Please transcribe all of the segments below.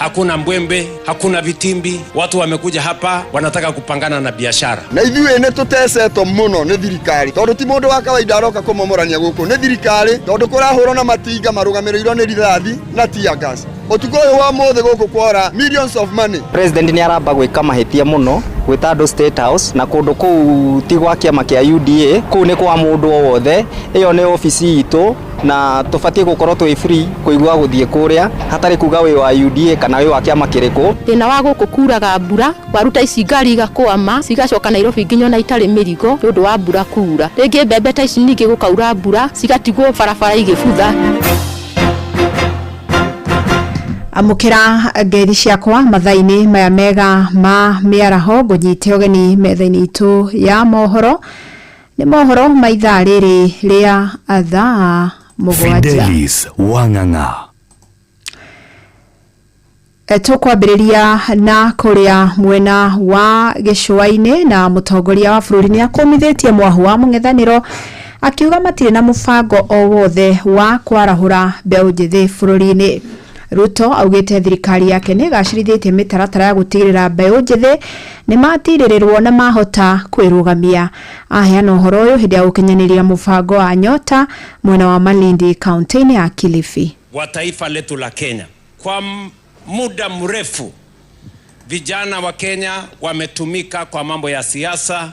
hakuna mbwembe, hakuna vitimbi. Watu wamekuja hapa wanataka kupangana na biashara. Na ithuĩ nĩ tũtesetwo mũno nĩ thirikari tondũ ti mũndũ wa kawaida aroka kũmomorania gũkũ nĩ thirikari tondũ kũrahũrwo na matinga marũgamĩrĩirwo nĩ rithathi na tear gas. Ũtukũ ũyũ wa mũthĩ gũkũ kwora millions of money. President nĩ aramba gwĩka mahĩtia mũno gwĩta andũ State House na kũndũ kũu ti gwa kĩama kĩa UDA, kũu nĩ kwa mũndũ o wothe. Ĩyo nĩ ofici itũ na tũbatie gũkorwo twĩ free kũigua gũthiĩ kũrĩa hatarĩ kuga wĩ wa UDA kana wĩ wa kĩama kĩrĩkũ. Thĩna wa gũkũ kuraga mbura, waruta ici ngari igakwama cigacoka Nairobi nginya na itarĩ mĩrigo nĩ ũndũ wa mbura kura. Rĩngĩ mbembe ta ici ningĩ gũkaura mbura cigatigwo barabara igĩbutha. Amukira ngeithi ciakwa mathaini maya mega ma mĩaraho ngũnyite ũgeni metha-inĩ itũ ya mohoro. Nĩ mohoro ma ithaa rĩrĩ rĩa thaa mũgwanja. Fidelis Wang'ang'a. Tũkwambĩrĩria na kũrĩa mwena wa gĩcũa-inĩ na mũtongoria wa bũrũri nĩ akũmithĩtie mwahu wa mũng'ethanĩro akiuga matirĩ na mũbango o wothe wa kwarahũra mbeũ njĩthĩ bũrũri-inĩ. Ruto augĩte thirikari yake nĩ gacirithĩtie mĩtaratara ya gũtigĩrĩra mbeũ njĩthĩ nĩ matirĩrĩrwo na mahota kwĩrũgamia. Aheana ũhoro ũyũ hĩndĩ ya gũkinyanĩria mũbango wa Nyota mwena wa Malindi kaunti-inĩ ya Kilifi. Wa taifa letu la Kenya, kwa muda mrefu vijana wa Kenya wametumika kwa mambo ya siasa,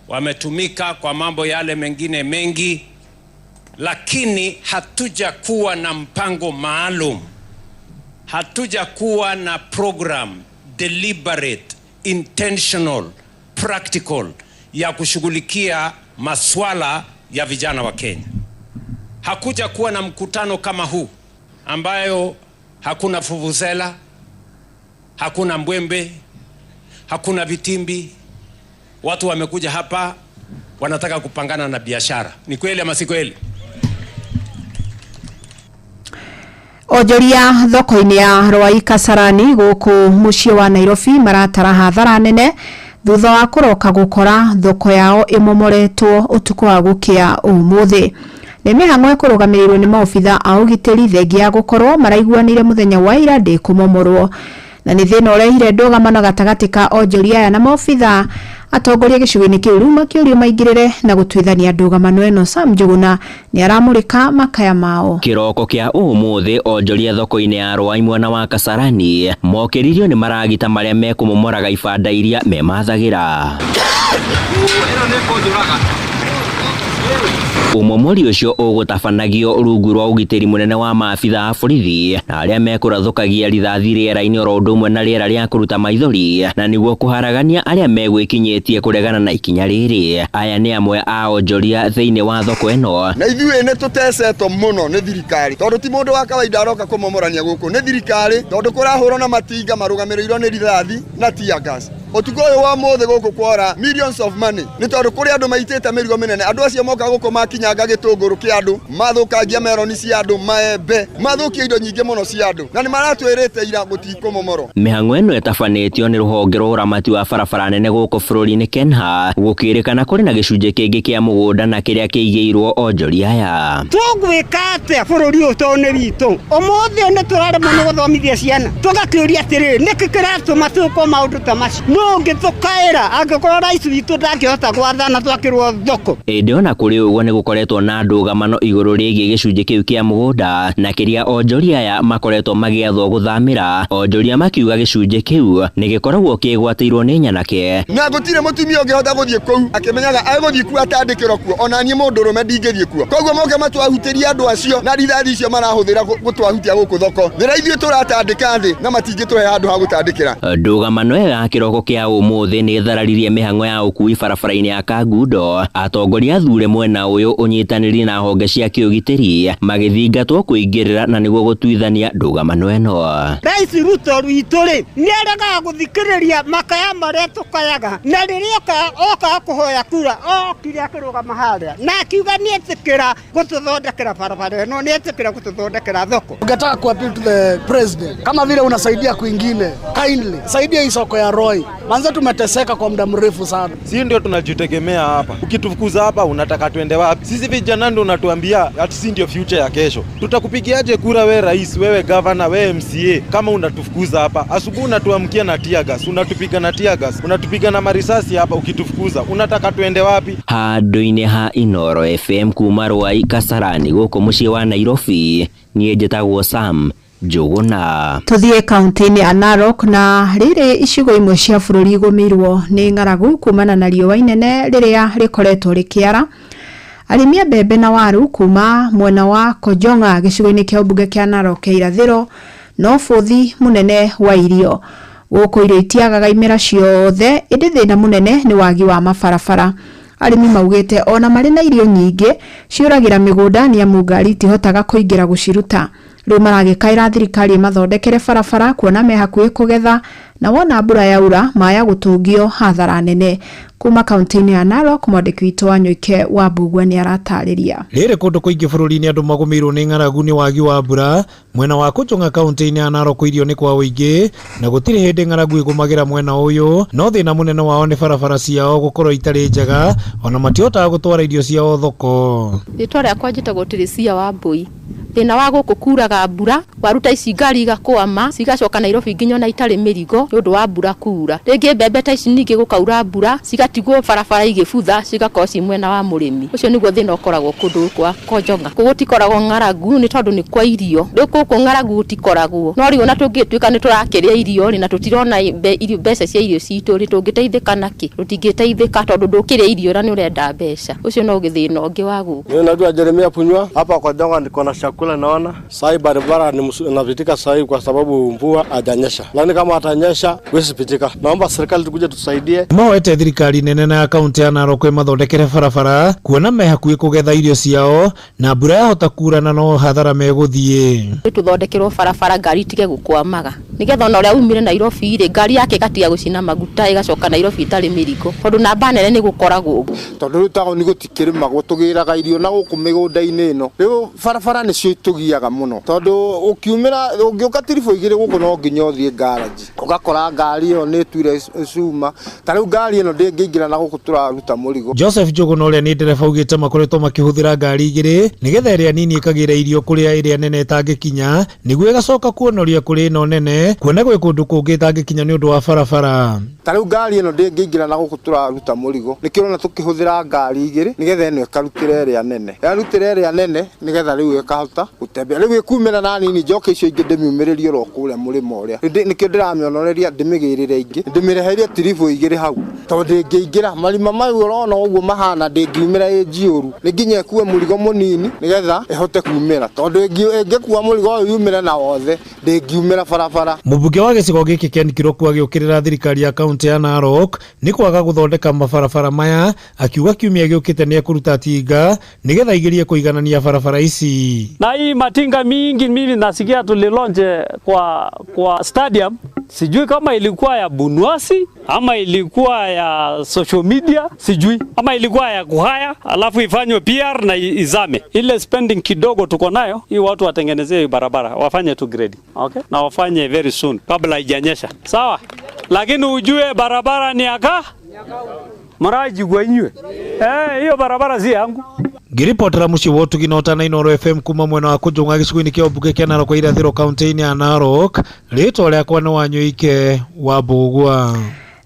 wametumika kwa mambo yale mengine mengi, lakini hatuja kuwa na mpango maalum, hatuja kuwa na program deliberate, intentional, practical ya kushughulikia maswala ya vijana wa Kenya. Hakuja kuwa na mkutano kama huu ambayo hakuna fuvuzela, hakuna mbwembe, hakuna vitimbi. Watu wamekuja hapa wanataka kupangana na biashara. Ni kweli ama si kweli? Onjoria thoko-inĩ ya Rwai Kasarani gũkũ mũciĩ wa Nairobi maratara hathara nene thutha wa kũroka gũkora thoko yao ĩmomoretwo ũtukũ wa gũkĩa ũmũthĩ. Nĩ mĩhang'o ĩkũrũgamĩrĩirwo nĩ maobitha a ũgitĩri thengia ya gũkorwo maraiguanĩire mũthenya wa ira ndĩkũmomorwo. Na nĩ thĩna ũrehire ndũgamano gatagatĩ ka onjoria aya na maobitha. Atongoria gĩcigo-inĩ kĩu rĩu makĩũrio maingĩrĩre na gũtuithania ndũgamano ĩno. Sam Njuguna nĩ aramũrĩka makaya mao. Kĩroko kĩa ũmũthĩ onjoria thoko-inĩ ya Rwai mwena wa Kasarani mokĩririo nĩ maragita marĩa mekũmomoraga ibanda iria memathagĩra. Umomori ũcio ũgũtabanagio rungu rwa ũgitĩri mũnene wa maabitha a borithi na arĩa mekũrathũkagia rithathi rĩera-inĩ oro ũndũ ũmwe na rĩera rĩa kũruta maithori na nĩguo kũharagania arĩa megwĩkinyĩtie kũregana na ikinya rĩrĩ. Aya nĩ amwe a onjoria thĩinĩ wa thoko ĩno. Na ithuĩ nĩ tũtesetwo mũno nĩ thirikari tondũ ti mũndũ wa kawaida aroka kũmomorania gũkũ nĩ thirikari tondũ kũrahũrwo na matinga marũgamĩrĩirwo nĩ rithathi na tear gas. Ũtukũ ũyũ wa mũthĩ gũkũ kwora millions of money nĩ tondũ kũrĩ andũ maitĩte mĩrigo mĩnene. Andũ acio moka gũkũ makinyanga gĩtũngũrũ kĩa andũ, mathũkangia meroni cia andũ, maembe, mathũkia indo nyingĩ mũno cia andũ na nĩ maratwĩrĩte ira gũtikũmomoro. Mĩhang'o ĩno ĩtabanĩtio nĩ rũhonge rwa ũramati wa barabara nene gũkũ bũrũri-inĩ Kenya gũkĩrĩkana kũrĩ na gĩcunjĩ kĩngĩ kĩa mũgũnda na kĩrĩa kĩigĩirwo onjoria aya. Tũgwĩka atĩa bũrũri ũyũ tondũ nĩ witũ? Ũmũthĩ nĩ tũraremwo nĩ gũthomithia ciana, tũgakĩũria atĩrĩrĩ nĩkĩ kĩratũma twĩkwo maũndũ ta macio? No ngĩtũkaĩra angĩkorwo rais witũ ndangĩhota gwathana twakĩrwo thoko. Ĩndĩ ona kũrĩ ũguo nĩ gũkoretwo na ndũgamano igũrũ rĩgiĩ gĩcunjĩ kĩu kĩa mũgũnda na kĩrĩa onjoria aya makoretwo magĩathwo gũthamĩra. Onjoria makiuga gĩcunjĩ kĩu nĩ gĩkoragwo kĩgwatĩirwo nĩ nyanake. Na gũtirĩ mũtumia ũngĩhota gũthiĩ kũu akĩmenyaga agũthiĩ kuo atandĩkĩrwo kuo, ona niĩ mũndũrũme ndingĩthiĩ kuo. Koguo moke matwahutĩrie andũ acio na rithathi icio marahũthĩra gũtwahutia gũkũ thoko. Nĩra ithuĩ tũratandĩka thĩ na matingĩtũhe handũ ha gũtandĩkĩra. Ndũgamano ĩyo ya kĩroko kĩa ũmũthĩ nĩ ĩthararirie mĩhang'o ya ũkui barabara-inĩ ya Kangundo. Atongoria thure mwena ũyũ ũnyitanĩri na honge cia kĩũgitĩri magĩthingatwo kũingĩrĩra na nĩguo gũtuithania ndũgamano ĩno. Rais Ruto witũ-rĩ nĩ aregaga gũthikĩrĩria makaya marĩa tũkayaga na rĩrĩa oka kũhoya kura okire akĩrũgama harĩa na akiuga nĩ etĩkĩra gũtũthondekera barabara ĩno, nĩ etĩkĩra gũtũthondekera thoko. Ungetaka kuappeal to the president kama vile unasaidia kwingine, kindly saidia hii soko ya Rwai. Manza tumeteseka kwa muda mrefu sana. Sisi ndio tunajitegemea hapa. Ukitufukuza hapa unataka tuende wapi? Sisi vijana ndio unatuambia ati sisi ndio future ya kesho. Tutakupigiaje kura wewe rais, wewe governor, wewe MCA kama unatufukuza hapa? Asubuhi unatuamkia na tear gas, unatupiga na tear gas, unatupiga na marisasi hapa ukitufukuza. Unataka tuende wapi? Handu-inĩ ha Inooro FM kuma Rwai Kasarani gũkũ mũciĩ wa Nairobi, niĩ njĩtagwo Sam Njuguna. Tuthie kaunti-inĩ ya Narok na rĩrĩ icigo imwe cia bũrũri igũmĩirwo nĩ ng'aragu kumana na riũa inene rĩrĩa rĩkoretwo rĩkĩara. Arĩmi a mbembe na waru kuma mwena wa Kojonga gĩcigo-inĩ kĩa ũmbunge kĩa Narok ya irathĩro no bũthi mũnene wa irio. Gũkũ irio itiagaga imera ciothe, ĩndĩ thĩna mũnene nĩ wagi wa mabarabara. Arĩmi maugĩte ona marĩ na irio nyingĩ ciũragĩra mĩgũnda nĩ amu ngari itihotaga kũingĩra gũciruta. Rĩu maragĩkaĩra thirikari mathondekere barabara kuona me hakuhĩ kũgetha na wona mbura yaura maya gũtũngio hathara nene. Kuma kaunti-inĩ ya Narok, mwandĩki witũ wa Nyoike wa Mbugua nĩ aratarĩria. Rĩrĩ kũndũ kũingĩ bũrũri-inĩ andũ magũmĩirwo nĩ ng'aragu nĩ wagi wa mbura. Mwena wa Kojonga kaunti-inĩ ya Narok irio nĩ kwa ũingĩ na gũtirĩ hĩndĩ ng'aragu ĩgũmagĩra mwena ũyũ, no thĩna mũnene wao nĩ barabara ciao gũkorwo itarĩ njega ona matihotaga gũtwara irio ciao thoko. Rĩtwa rĩakwa njĩtagwo Teresia Wambui. Thĩna wa gũkũ kuraga mbura, waruta ici ngari igakwama cigacoka Nairobi nginya na itarĩ mĩrigo nĩ ũndũ wa mbura kura. Rĩngĩ mbembe ta ici ningĩ gũkaura mbura cigatigwo barabara igĩbutha cigakorwo ci mwena wa mũrĩmi. Ũcio nĩguo thĩna ũkoragwo kũndũ kwa Kojonga. Gũtikoragwo ng'aragu nĩ tondũ nĩ kwa irio. Rĩu gũkũ ng'aragu gũtikoragwo. No rĩu ona tũngĩtuĩka nĩ tũrakĩrĩa irio na tũtirona mbeca cia irio citũ rĩ tũngĩteithĩka nakĩ? Tũtingĩteithĩka tondũ ndũkĩrĩa irio na nĩ ũrenda mbeca. Ũcio no gĩthĩna ũngĩ wa gũkũ. Mimi naitwa Jeremia Punywa. Hapa Kojonga niko na chakula naona. Sai barabara inapitika sai kwa sababu mvua hajanyesha. Lakini kama atanyesha huwezi pitika. Naomba serikali tukuje tusaidie. Mawete thirikari nene na kaunti ya Narok mathondekere barabara kuona me hakuhĩ kũgetha irio ciao na mbura yahota kura na no hathara megũthiĩ. Tuthondekerwo barabara ngari tige gũkwamaga. Nĩgetha ona ũrĩa umire Nairobi rĩ ngari yake gatiga gũcina maguta ĩgacoka Nairobi itarĩ mĩrigo. Tondũ namba nene nĩ gũkoragwo. Tondũ rĩu tago nĩ gũtikĩrĩmagwo tũgĩraga irio na gũkũ mĩgũnda-inĩ ĩno. Rĩu barabara nĩcio itũgiaga mũno. Tondũ ũkiumĩra ũngĩũka tiribũ igĩrĩ gũkũ no nginya ũthiĩ garage. Ũgakora ngari ĩyo nĩ ĩtuire cuma. Ta rĩu ngari ĩno ndĩngĩingĩra na gũkũ tũraruta mũrigo. Joseph Njuguna ũrĩa nĩ ndereba augĩte makoretwo makĩhũthĩra ngari igĩrĩ nĩgetha ĩrĩa nini ĩkagĩra irio kũrĩa ĩrĩa nene ĩtangĩkinya nĩguo ĩgacoka kuonoria kũrĩ ĩno nene kuona gwĩ kũndũ kũngĩ ĩtangĩkinya nĩ ũndũ wa barabara. Ta rĩu ngari ĩno ndĩngĩingĩra na gũkũ tũraruta mũrigo. Nĩkĩo ona tũkĩhũthĩra ngari igĩrĩ nĩgetha ĩno ĩkarutĩra ĩrĩa nene. Yarutĩra ĩrĩa nene nĩgetha rĩu ĩkahota gũtembea. Rĩu ĩkumĩra na nini njoke icio ingĩ ndĩmiumĩrĩrie ro kũrĩa mũrĩmo ũrĩa. Nĩkĩo ndĩramĩonoreria ndĩmĩgĩrĩre ingĩ. Ndĩmĩreheria tiribũ igĩrĩ hau. Tondũ ndĩngĩingĩra marima mau ũrona ũguo mahana ndĩngiumĩra ĩnjiũru. Nĩ nginya ĩkue mũrigo mũnini nĩgetha ĩhote kumĩra. Tondũ ĩngĩkua mũrigo ũyũ yumĩre na wothe ndĩngiumĩra barabara. Mũmbunge wa gĩcigo gĩkĩ Ken Kiroku agĩũkĩrĩra thirikari ya kaunti ya Narok nĩ kwaga gũthondeka mabarabara maya akiuga kiumia gĩũkĩte nĩ ekũruta tinga nĩgetha igĩrie kũiganania barabara ici. Na hii matinga mingi mimi nasikia tulilonje kwa stadium, sijui kama ilikuwa ya Bunwasi ama ilikuwa ya social media, sijui ama ilikuwa ya kuhaya alafu ifanywe PR na izame. Ile spending kidogo tuko nayo hii watu watengenezee barabara wafanye tu grade, okay, na wafanye very soon kabla haijanyesha, sawa. Lakini ujue barabara ni aka maraji gwenywe hiyo barabara si yangu. Ngiripotera muciĩ wa ũtugi na Inooro FM kuma mwena wa Kojonga gĩcigo-inĩ kĩa ũmbunge kĩa Narok irathĩro kaunti-inĩ ya Narok. Rĩtwa rĩakwa nĩ Wanyoike wa Mbugua.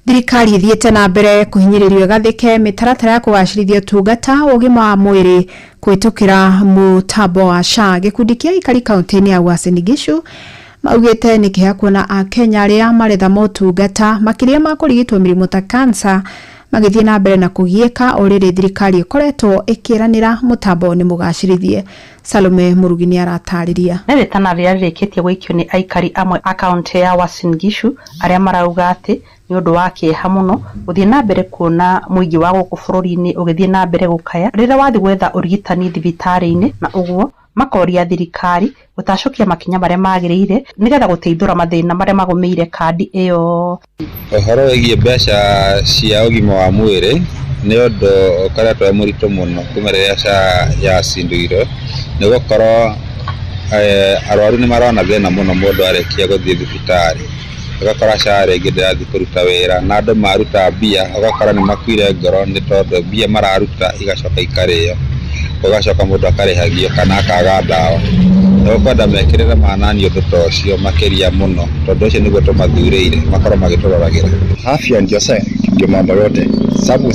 Thirikari ithiĩte na mbere kũhinyĩrĩrio gathĩke mĩtaratara ya kũgacĩrithia ũtungata ũgima wa mwĩrĩ kũhĩtũkĩra mũtambo wa SHA. Gĩkundi kĩa aikari kaunti-inĩ ya Uasin Gishu maugĩte nĩ kĩhea kuona Akenya arĩa maretha motungata makĩria ma kũrigitwo mĩrimũ ta cancer magĩthiĩ na mbere na kũgiĩka o rĩrĩ thirikari ĩkoretwo ĩkĩranĩra mũtambo nĩ mũgacĩrithie. Salome Murugi nĩ aratarĩria. Nĩ rĩtana rĩrĩa rĩkĩtie gũikio nĩ aikari amwe akaunti ya Uasin Gishu arĩa marauga atĩ nĩ ũndũ wa kĩeha mũno gũthiĩ na mbere kuona mũingĩ wa gũkũ bũrũri-inĩ ũgĩthiĩ na mbere gũkaya rĩrĩa wathiĩ gwetha ũrigitani thibitarĩ-inĩ, na ũguo makoria thirikari gũtacũkia makinya marĩa magĩrĩire nĩgetha gũteithũra mathĩna marĩa magũmĩire kandi ĩyo. Ũhoro wĩgiĩ mbeca cia ũgima wa mwĩrĩ nĩ ũndũ ũkoretwo mũritũ mũno kuma rĩrĩa SHA yacindirwo, nĩ gũkorwo arwaru nĩ marona thĩna mũno mũndũ arĩkia gũthiĩ thibitarĩ. ugakora SHA rĩngĩ ndĩrathiĩ kũruta wĩra na andũ maruta mbia ugakora nĩ makuire ngoro nĩ tondũ mbia mararuta igacoka ikarĩo ugacoka mũndũ akarĩhagio kana akaga ndawa. Ũkwenda mekĩrĩre maanani ũndũ ta ũcio makĩria mũno tondũ ũcio nĩguo tũmathurĩire makorwo magĩtũroragĩra. Afya ndio mambo yote, sababu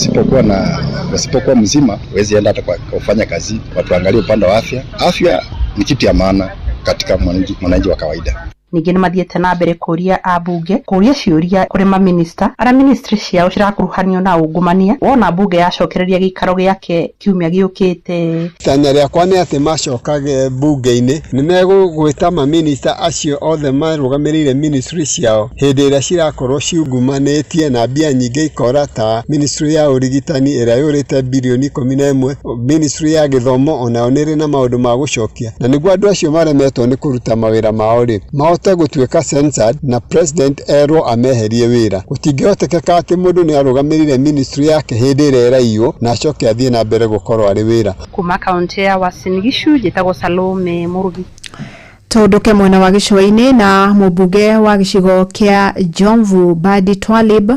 usipokuwa mzima huwezi enda hata kufanya kazi. Watu angalie upande wa afya. Afya ni kitu ya maana katika mwananchi wa kawaida. Ningĩ nĩ mathiĩte na mbere kũria ambunge kũria ciũria kũrĩ maminista arĩa ministry ciao cirakuruhanio na ungumania. Wona mbunge yacokereria gĩikaro gĩake kiumia gĩũkĩte. Tanya rĩakwa nĩ atĩ macokage mbunge-inĩ nĩ megũgwĩta maminista acio othe marũgamĩrĩire ministry ciao hĩndĩ ĩrĩa cirakorwo ciungumanĩtie na mbia nyingĩ ikora ta ministry ya ũrigitani ĩrĩa yũrĩte bilioni 11, ministry ya gĩthomo onayo nĩ ĩrĩ na maũndũ ma gũcokia, na nĩguo andũ acio maremetwo nĩ kũruta mawĩra mao rĩ gũtuĩka censored na president erwo ameherie wĩra. Gũtingĩhotekeka atĩ mũndũ nĩ arũgamĩrĩire ministry yake hĩndĩ ĩrĩa ĩraiywo na acoke athiĩ na mbere gũkorwo arĩ wĩra. Kuma kaunti ya Uasin Gishu njĩtagwo Salome Murugi. Tũndũke mwena wa gĩcũa-inĩ na mũmbunge wa gĩcigo kĩa Jomvu Badi Twalib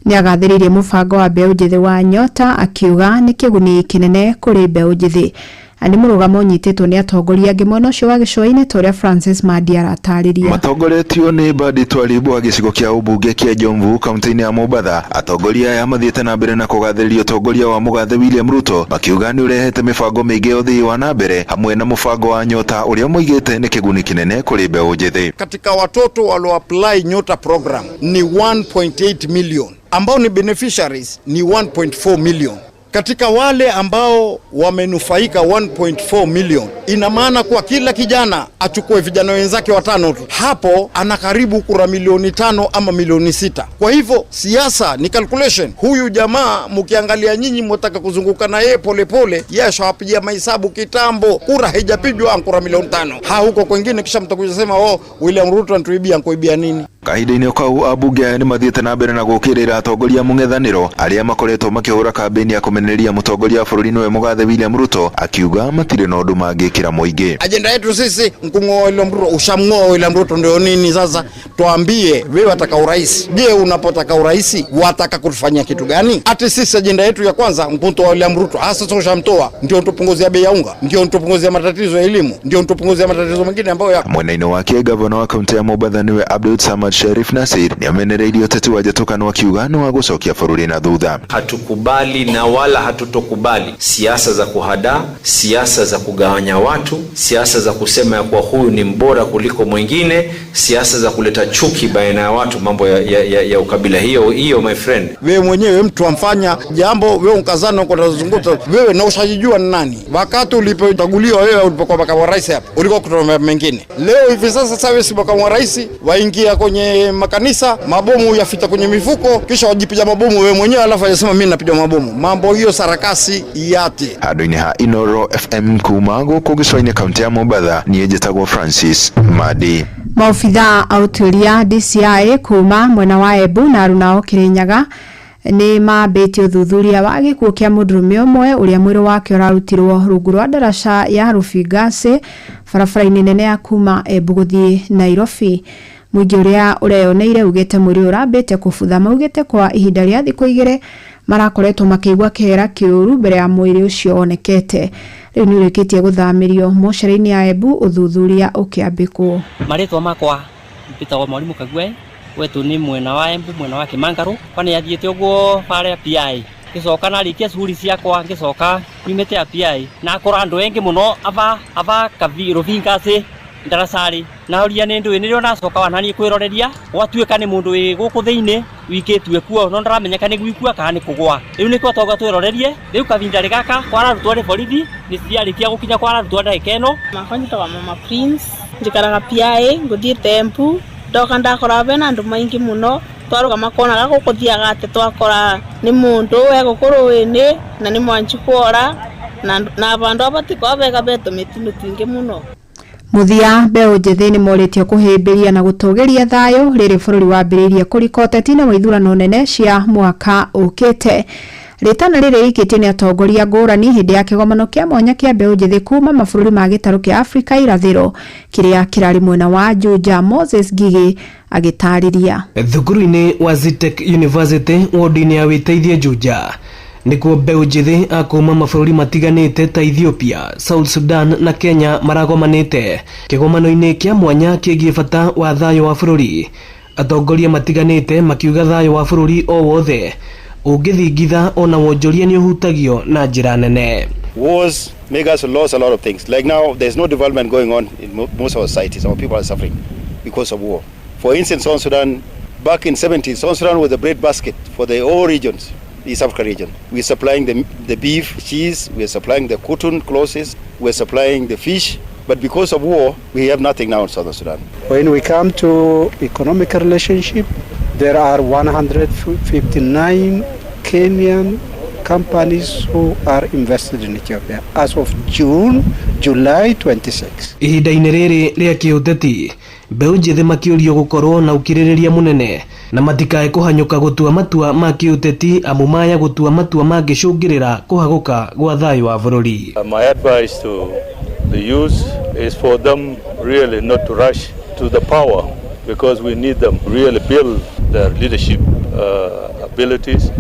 nĩ agathĩrĩirie mũbango wa mbeũ njĩthĩ wa Nyota akiuga nĩ kĩguni kĩnene kũrĩ mbeũ njĩthĩ. Ani mũrugamo nyitĩtwo nĩ atongoria angĩ mwena ũcio wa gĩcũa-inĩ ta ũrĩa Francis Madi aratarĩria. Matongoretio nĩ Badi Twalib wa gĩcigo kĩa ũmbunge kĩa Jomvu kaunti-inĩ ya Mombatha. Atongoria aya mathiĩte na mbere na kũgathĩrĩria ũtongoria wa mũgathe William Ruto makiuga nĩ ũrehete mĩbango mĩingĩ ũthii wa na mbere hamwe na mũbango wa Nyota ũrĩa moigĩte nĩ kĩguni kĩnene kũrĩ mbeũ njĩthĩ. Katika watoto walio apply Nyota program ni 1.8 million ambao ni beneficiaries ni 1.4 million. Katika wale ambao wamenufaika 1.4 million, ina maana kwa kila kijana achukue vijana wenzake 5 tu. Hapo ana karibu kura milioni 5 ama milioni 6. Kwa hivyo siasa ni calculation. Huyu jamaa mkiangalia nyinyi mtaka kuzunguka na yeye polepole, yeye ashawapigia mahesabu kitambo. Kura haijapigwa kura milioni 5. Huko kwingine kisha mtakuja sema William Ruto anatuibia, ankoibia nini? Kahinda-inĩ kau ambunge nĩ mathiĩte na mbere na gũkĩrĩra atongoria mũng'ethanĩro arĩa makoretwo makĩhũra kambeni ya kũmenereria mũtongoria wa bũrũri nĩwe mũgathe William Ruto akiuga matirĩ na ũndũ mangĩkĩra mũingĩ. Ajenda yetu sisi mkung'oa William Ruto, ushamng'oa William Ruto ndio nini sasa? Tuambie wewe wataka urais. Je, unapotaka urais wataka kufanya kitu gani? Ati sisi ajenda yetu ya kwanza mkuntoa William Ruto. Sasa ushamtoa ndio tupunguzia bei ya unga, ndio tupunguzia matatizo ya elimu, ndio tupunguzia matatizo mengine ambayo ya. Mwena-inĩ wake gavana wa kaunti ya Mombatha nĩwe Abdul Samad Sharif Nasir nĩ amenereirie ũteti wa Njatũkano akiuga nĩ wa gũcokia bũrũri na thutha. Hatukubali na wala hatutokubali siasa za kuhadaa, siasa za kugawanya watu, siasa za kusema ya kuwa huyu ni mbora kuliko mwingine, siasa za kuleta chuki baina ya watu, mambo ya ukabila. Hiyo my friend, wewe mwenyewe mtu amfanya jambo wewe ukazana uko tazunguta wewe na ushajijua ni nani. Wakati ulipochaguliwa wewe ulipokuwa makamu wa rais hapa ulikuwa kutoa mengine. Leo hivi sasa wewe si makamu wa rais, waingia kwenye makanisa, mabomu yafita kwenye mifuko, kisha wajipiga mabomu wewe mwenyewe alafu anasema mimi napiga mabomu. Mambo hiyo sarakasi yate. Handũ-inĩ ha Inoro FM kuma gũkũ gĩcũa-inĩ kaunti ya Mombatha niĩ njĩtagwo Francis Madi. Maobitha a ũtuĩria DCI kuma mwena wa Embu na Aruna o Kirinyaga nĩ mambĩtie ũthuthuria wa gĩkuũ kĩa mũndũrũme ũmwe ũrĩa mwĩrĩ wake ũrarutirwo rungu rwa ndaraca ya Rufingase barabara-inĩ nene ya kuma Embu gũthiĩ Nairobi. Mũingĩ ũrĩa ũreyoneire ugĩte mwĩrĩ ũrambĩte kũbutha, maugĩte kwa ihinda rĩa thikũ 2 marakoretwo makĩigua kĩhera kĩũru mbere ya mwĩrĩ ũcio wonekete. Rĩu nĩ ũrĩkĩtie gũthamĩrio mocarĩ-inĩ ya Embu ũthuthuria ũkĩambĩkwo. Marĩtwa makwa mbĩtagwo Mwarimũ Kagwe, wetu nĩ mwena wa Embu, mwena wa Kĩmangaru. Kwani athiĩte ũguo barĩa PI ngĩcoka na rĩkia curi ciakwa ngĩcoka nyumĩte ya PI na akora andũ engĩ mũno ava Rufingase ndarasari na oria nĩ ndũĩ nĩrĩo nacoka wananie kwĩroreria gwatuĩka nĩ mũndũ wĩ gũkũ thĩinĩ wikĩtue kuo no ndaramenyeka nĩ gwikua kana nĩ kũgwa. Rĩu nĩkĩo toga twĩrorerie rĩu kavinda gaka kwararutwo nĩ borithi nĩ ciarĩkia gũkinya kwararutwo ndagĩka ĩno. Makonyitaga Mama Prince njikaraga PI ngũthiĩte Embu ndoka ndakora bena andũ maingĩ mũno twarugama konaga gũkũthiaga atĩ twakora nĩ mũndũ we gũkũrũĩ-inĩ na nĩ mwanji kuora na bandu abatiko bega beto mitino twinge mũno. Muthia mbeũ njĩthĩ nĩ morĩtio kũhĩmbĩria na gũtũgĩria thayũ rĩrĩ bũrũri wambĩrĩirie kũrika ũteti na ithurano nene cia mwaka ũkĩte. Ritana riri ikitio ni atongoria ngurani hindi ya kigomano kia mwanya kia mbeu njithi kuma mabũrũri ma gĩtarũ kia Afrika irathĩro kiria kirari mwena wa Juja. Moses Ngigi agĩtarĩria. Thukuru-inĩ wa Zitek University wodi-inĩ ya Wĩteithie Juja nikuo mbeu njithi akuma mabũrũri matiganĩte ta Ethiopia, South Sudan na Kenya maragomanĩte kĩgomano-inĩ kia mwanya kĩgiĩ bata wa thayũ wa bũrũri. Atongoria matiganĩte makiuga thayũ wa bũrũri o wothe ũngĩthingitha ona wonjoria nĩ ũhutagio na njĩra nene. Wars make us lose a lot of things. Like now, there's no development going on in most of our societies. Our people are suffering because of war. For instance, South Sudan, back in 70s, South Sudan was a bread basket for the all regions, East Africa region. We're supplying the beef, cheese, we're supplying the cotton, clothes, we're supplying the fish. But because of war, we have nothing now in Southern Sudan. When we come to economic relationship, there are 159 Kenyan companies who are invested in Ethiopia as of July 26. Ihinda-inĩ rĩrĩ rĩa kĩũteti, mbeũ njĩthĩ makĩũrio gũkorwo na ũkirĩrĩria mũnene na matikae kũhanyũka gũtua matua ma kĩũteti amu maya gũtua matua mangĩcũngĩrĩra kũhagũka gwa thayũ wa bũrũri. My advice to the youth is for them really not to rush to the power, because we need them really build their leadership abilities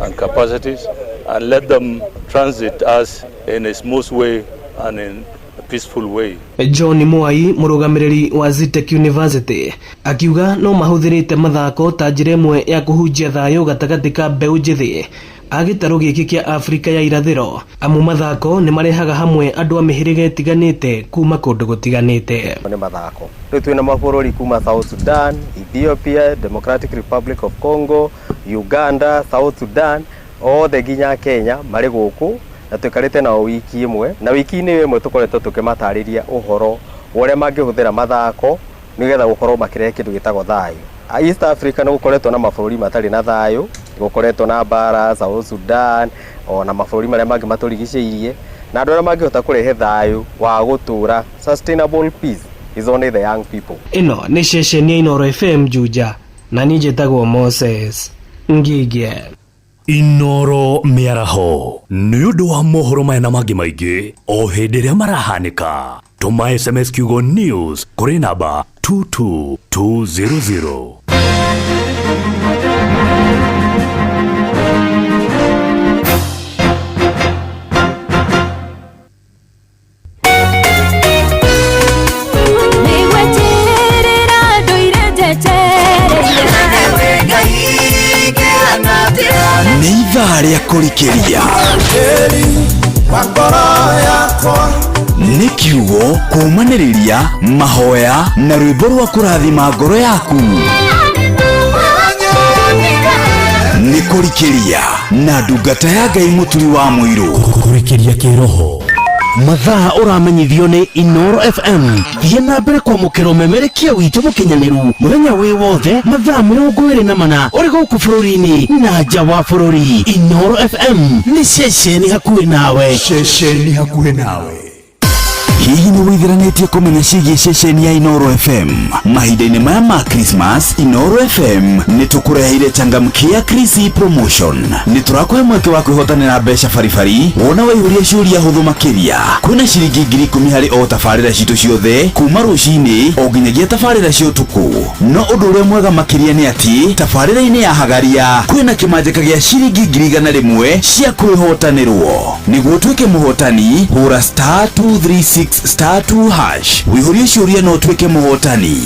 and capacities and let them transit us in a smooth way and in a peaceful way. John Mwai, mũrũgamĩrĩri wa Zitek University, akiuga no mahũthĩrĩte mathako ta njĩra ĩmwe ya kũhunjia thayũ gatagatĩ ka mbeũ njĩthĩ a gĩtarũ gĩkĩ kĩa Afrika ya irathĩro amu mathako nĩ marehaga hamwe andũ a mĩhĩrĩga ĩtiganĩte kuma kũndũ gũtiganĩte. Nĩ mathako rĩu twĩna mabũrũri kuma South Sudan, Ethiopia, Democratic Republic of Congo, Uganda, South Sudan, othe nginya Kenya marĩ gũkũ na tũikarĩte nao wiki ĩmwe, na wiki-inĩ ĩmwe tũkoretwo tũkĩmatarĩria ũhoro ũrĩa mangĩhũthĩra mathako nĩgetha gũkorwo makĩrehe kĩndũ gĩtagwo thayũ. East Africa nĩ gũkoretwo na mabũrũri matarĩ na thayũ, gũkoretwo na mbara South Sudan ona mabũrũri marĩa mangĩ matũrigicĩirie, na andũ arĩa mangĩhota kũrehe thayũ wa gũtũra sustainable peace is only the young people. Ĩno nĩ ceceni ya Inooro FM Juja na niĩ njĩtagwo Moses Ngigi. Inooro mĩaraho nĩ ũndũ wa mohoro maya na mangĩ maingĩ o hĩndĩ ĩrĩa marahanĩka. Tũma SMS kiugo news kũrĩ namba 22200. Nĩ ithaa rĩa kũrikĩria nĩ kiugo kũmanĩrĩria mahoya na rwĩmbo rwa kũrathima ngoro yaku. Nĩ kũrikĩria na ndungata ya Ngai mũturi wa mũirũ. Kũrikĩria kĩroho mathaa ũramenyithio nĩ Inooro FM. Thiĩ na mbere kwamũkĩra ũmemerekia witũ mũkinyanĩru mũthenya wĩ wothe mathaa 24 ũrĩ gũkũ bũrũri-inĩ na nja wa bũrũri. Inooro FM nĩ ceceni hakuhĩ nawe. Ceceni hakuhĩ nawe. Hihi nĩ wĩthiranĩtie kũmenya ciĩgiĩ ceceni ya Inooro FM? Mahinda-inĩ maya ma Christmas, Inooro FM nĩ tũkũreheire changamkia Krisi promotion. Nĩ tũrakũhe mweke wa kwĩhotanĩra mbeca baribari wona waihũria ciũria hũthũ makĩria. Kwĩna ciringi 10,000 harĩ o tabarĩra citũ ciothe kuma rũcinĩ o nginyagia tabarĩra cia ũtukũ. No ũndũ ũrĩa mwega makĩria nĩ atĩ tabarĩra-inĩ ya Hagaria kwĩna kĩmanjĩka gĩa ciringi 100,000 cia kwĩhotanĩrwo. Nĩguo tuĩke mũhotani hũra *236 *2 hash. Wĩihũrie ciũria no tuĩke mũhotani.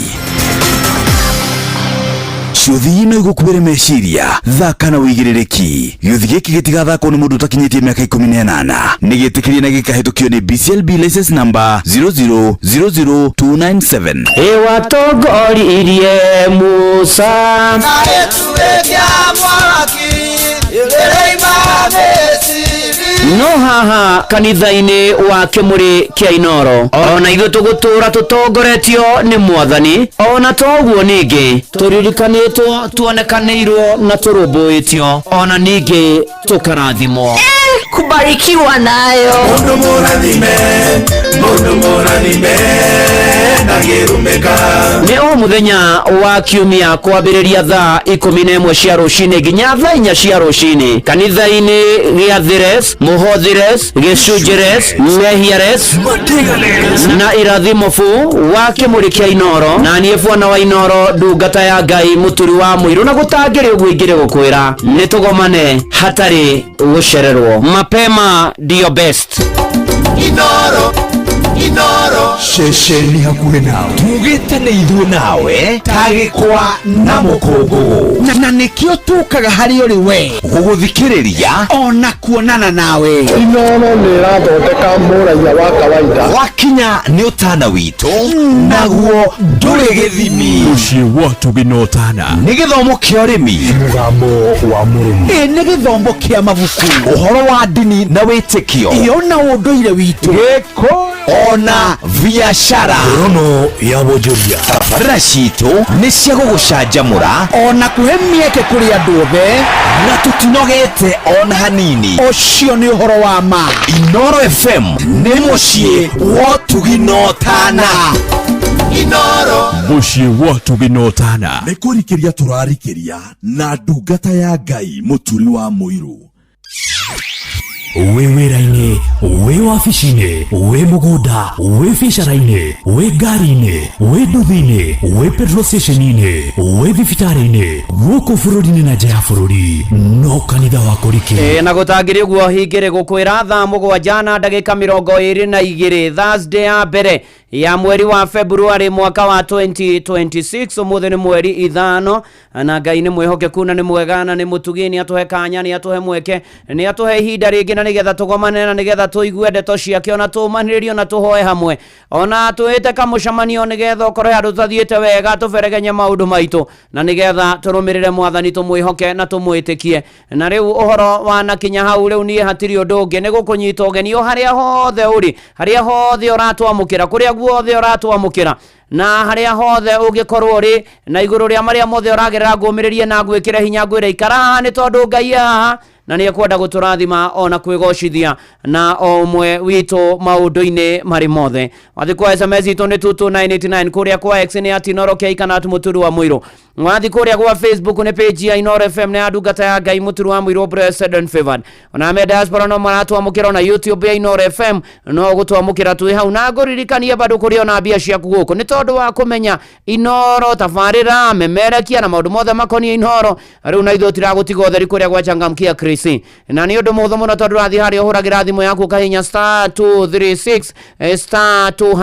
Ciũthi ino igũkuĩre meciria, thaka na wĩigĩrĩrĩki. Gĩũthi gĩkĩ gĩtigathakwo nĩ mũndũ ũtakinyĩtie mĩaka 18. Nĩ gĩtĩkĩrie na gĩkahĩtũkio nĩ BCLB license number 0000297. Watongoririe Musa no haha kanitha-inĩ wa kĩmũrĩ kĩa Inooro ona ithuĩ tũgũtũra tũtongoretio nĩ Mwathani, ona toguo ningĩ tũririkanĩtwo tuonekanĩirwo na tũrũmbũĩtio ona ningĩ tũkarathimwo. Kubarikiwa nayo. Mundu mũrathime Nĩ o mũthenya wa kiumia kwambĩrĩria thaa 11 cia rũcinĩ nginya thaa 4 cia rũcinĩ kanitha-inĩ gĩa Thires, Mũhothires, Gĩcunjĩres, Mehiares na Irathimofu wa kĩmũrĩ kĩa Inoro, na niĩ Bwana wa Inoro ndungata ya Ngai mũturi wa mũirũ, na gũtangĩrĩ ũguo ingĩrĩ gũkwĩra nĩ tũgomane hatarĩ gũcererwo. Mapema ndio best. Inoro shesheni hakuhĩ nawe, tugĩte nĩ ithuĩ nawe tagĩkwa na mũkũngũgũ, na nĩkĩo tũkaga harĩ ũrĩ we gũgũthikĩrĩria ona kuonana nawe. Inoro nĩ ĩrathondeka mũraiya wa kawaida, wakinya nĩ ũtana witũ naguo ndũrĩ gĩthimi. Mũciĩ wa Tũginotana nĩ gĩthomo kĩa ũrĩmi, mũgambo wa mũrĩmi, nĩ gĩthomo kĩa mabuku, ũhoro wa ndini na wĩtĩkio, ona ũndũire witũ, gĩkũyũ ona biashara, rono ya wonjoria. Tabarĩra citũ nĩ cia gũgũcanjamũra ona kũhe mĩeke kũrĩ andũ othe, na tũtinogete ona hanini. Ũcio nĩ ũhoro wa ma. Inoro FM nĩ mũciĩ wa Tũginotana. Inoro mũciĩ wa Tũginotana nĩ kũrikĩria tũrarikĩria na ndungata ya Ngai mũturi wa mũirũ. Wĩ wĩra-inĩ, wĩ wabici-inĩ, wĩ mũgũnda, wĩ biacara-inĩ, wĩ ngari-inĩ, wĩ nduthi-inĩ, wĩ petrol station-inĩ, wĩ thibitarĩ-inĩ, gũkũ bũrũri-inĩ na nja ya bũrũri, no kanitha wa kũrikĩria. Na gũtangĩrĩ ũguo hingĩrĩ gũkwĩra thaa 7 na ndagĩka 22 Thursday ya mbere ya mweri wa February mwaka wa 2026. Ũmũthĩ nĩ mweri 5, na Ngai nĩ mwĩhokeku na nĩ mwega na nĩ mũtugi, nĩ atũhe kanya, nĩ atũhe mweke, nĩ atũhe ihinda rĩngĩ na nĩgetha tũgomane na nĩgetha tũigue ndeto ciake, ona tũmanĩrĩrio na tũhoe hamwe, ona twĩte kamũcemanio nĩgetha ũkorwo handũ tathiĩte wega tũberegenye maũndũ maitũ, na nĩgetha tũrũmĩrĩre Mwathani, tũmwĩhoke na tũmwĩtĩkie. Na rĩu ũhoro wa nakinya hau, rĩu niĩ hatirĩ ũndũ ũngĩ nĩ gũkũnyita ũgeni o harĩa hothe ũrĩ, harĩa hothe ũratwamũkĩra, kũrĩa guothe ũratwamũkĩra, na harĩa hothe ũngĩkorwo ũrĩ, na igũrũ rĩa marĩa mothe ũragerera, ngũmĩrĩrie na ngwĩkĩre hinya, ngwĩre ikara haha nĩ tondũ Ngai haha na nĩ ekwenda gũtũrathima ona kwĩgocithia na o ũmwe witũ maũndũ-inĩ marĩ mothe. Wathi kwa SMS itũ nĩ 22989, kũrĩa kwa X nĩ @Inoro K kana @Mũturi wa Mũirũ. Wathi kũrĩa kwa Facebook nĩ page ya Inoro FM na ndungata ya Ngai Mũturi wa Mũirũ, Blessed and Favored. Ona me diaspora no maratwamũkĩra na YouTube ya Inoro FM, no gũtwamũkĩra twĩ hau, na ngũririkanie bado kũrĩ ona mbia ciaku gũkũ, nĩ tondũ wa kũmenya Inoro, tabarĩra, memerekia na maũndũ mothe makoniĩ Inoro. Rĩu na ithuĩ tiragũtiga ũtheri kũrĩa gwa Changamkia Chris, na nĩ ũndũ mũhũthũ mũno tondũ rathi harĩa ũhũragĩra thimũ yaku ũkahihinya *236 *2#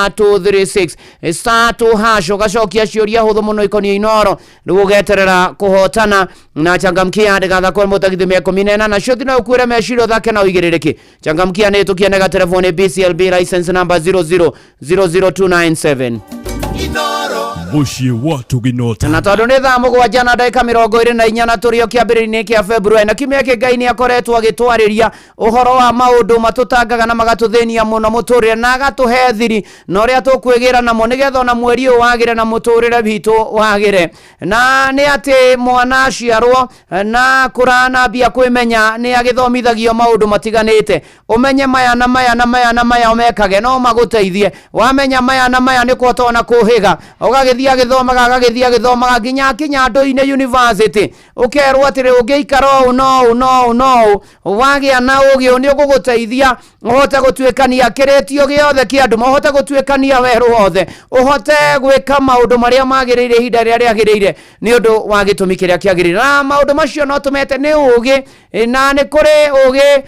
*236 *2# ũgacokia ciũria hũthũ mũno ikoniĩ Inoro, rĩu ũgeterera kũhotana na Changamkia ndĩgathakwo mũtagithi 18 na cio no ũkuĩre meciria ũthake na ũigĩrĩrĩki. Changamkia nĩ tũkĩanega telefoni BCLB license number 0000297. Inoro mũciĩ wa Tũginotana. Na tondũ nĩ thaa 7 na ndagĩka 24 na tũrĩo kĩambĩrĩria-inĩ kĩa February, na kiumia kĩ Ngai nĩ akoretwo agĩtwarĩria ũhoro wa maũndũ matũtangaga na magatũthĩnia mũno mũtũrĩre, na agatũhe thiri na ũrĩa tũkwĩgĩra namo nĩgetha ona mweri ũyũ wagĩre na mũtũrĩre witũ wagĩre. Na nĩ atĩ mwana aciarwo na kũrana mbia kwĩmenya nĩ agĩthomithagio maũndũ matiganĩte, ũmenye maya na maya na maya na maya ũmekage no magũteithie, wamenya maya na maya nĩ kũhota ona kũhĩga, ũgagĩthiĩ agĩthomaga nginya akinya Ndũinĩ University, ũkerwo atĩrĩ ũngĩikara ũũ no wagĩa na ũgĩ nĩ ũgũgũteithia ũhote gũtuĩkania kĩrĩtio gĩothe kĩa andũ, ũhote gũtuĩkania werũ wothe, ũhote gwĩka maũndũ marĩa magĩrĩire ihinda rĩrĩa rĩagĩrĩire nĩ ũndũ wa gĩtũmi kĩrĩa kĩagĩrĩire. Na maũndũ macio no tũmete nĩ ũgĩ, na nĩ kũrĩ ũgĩ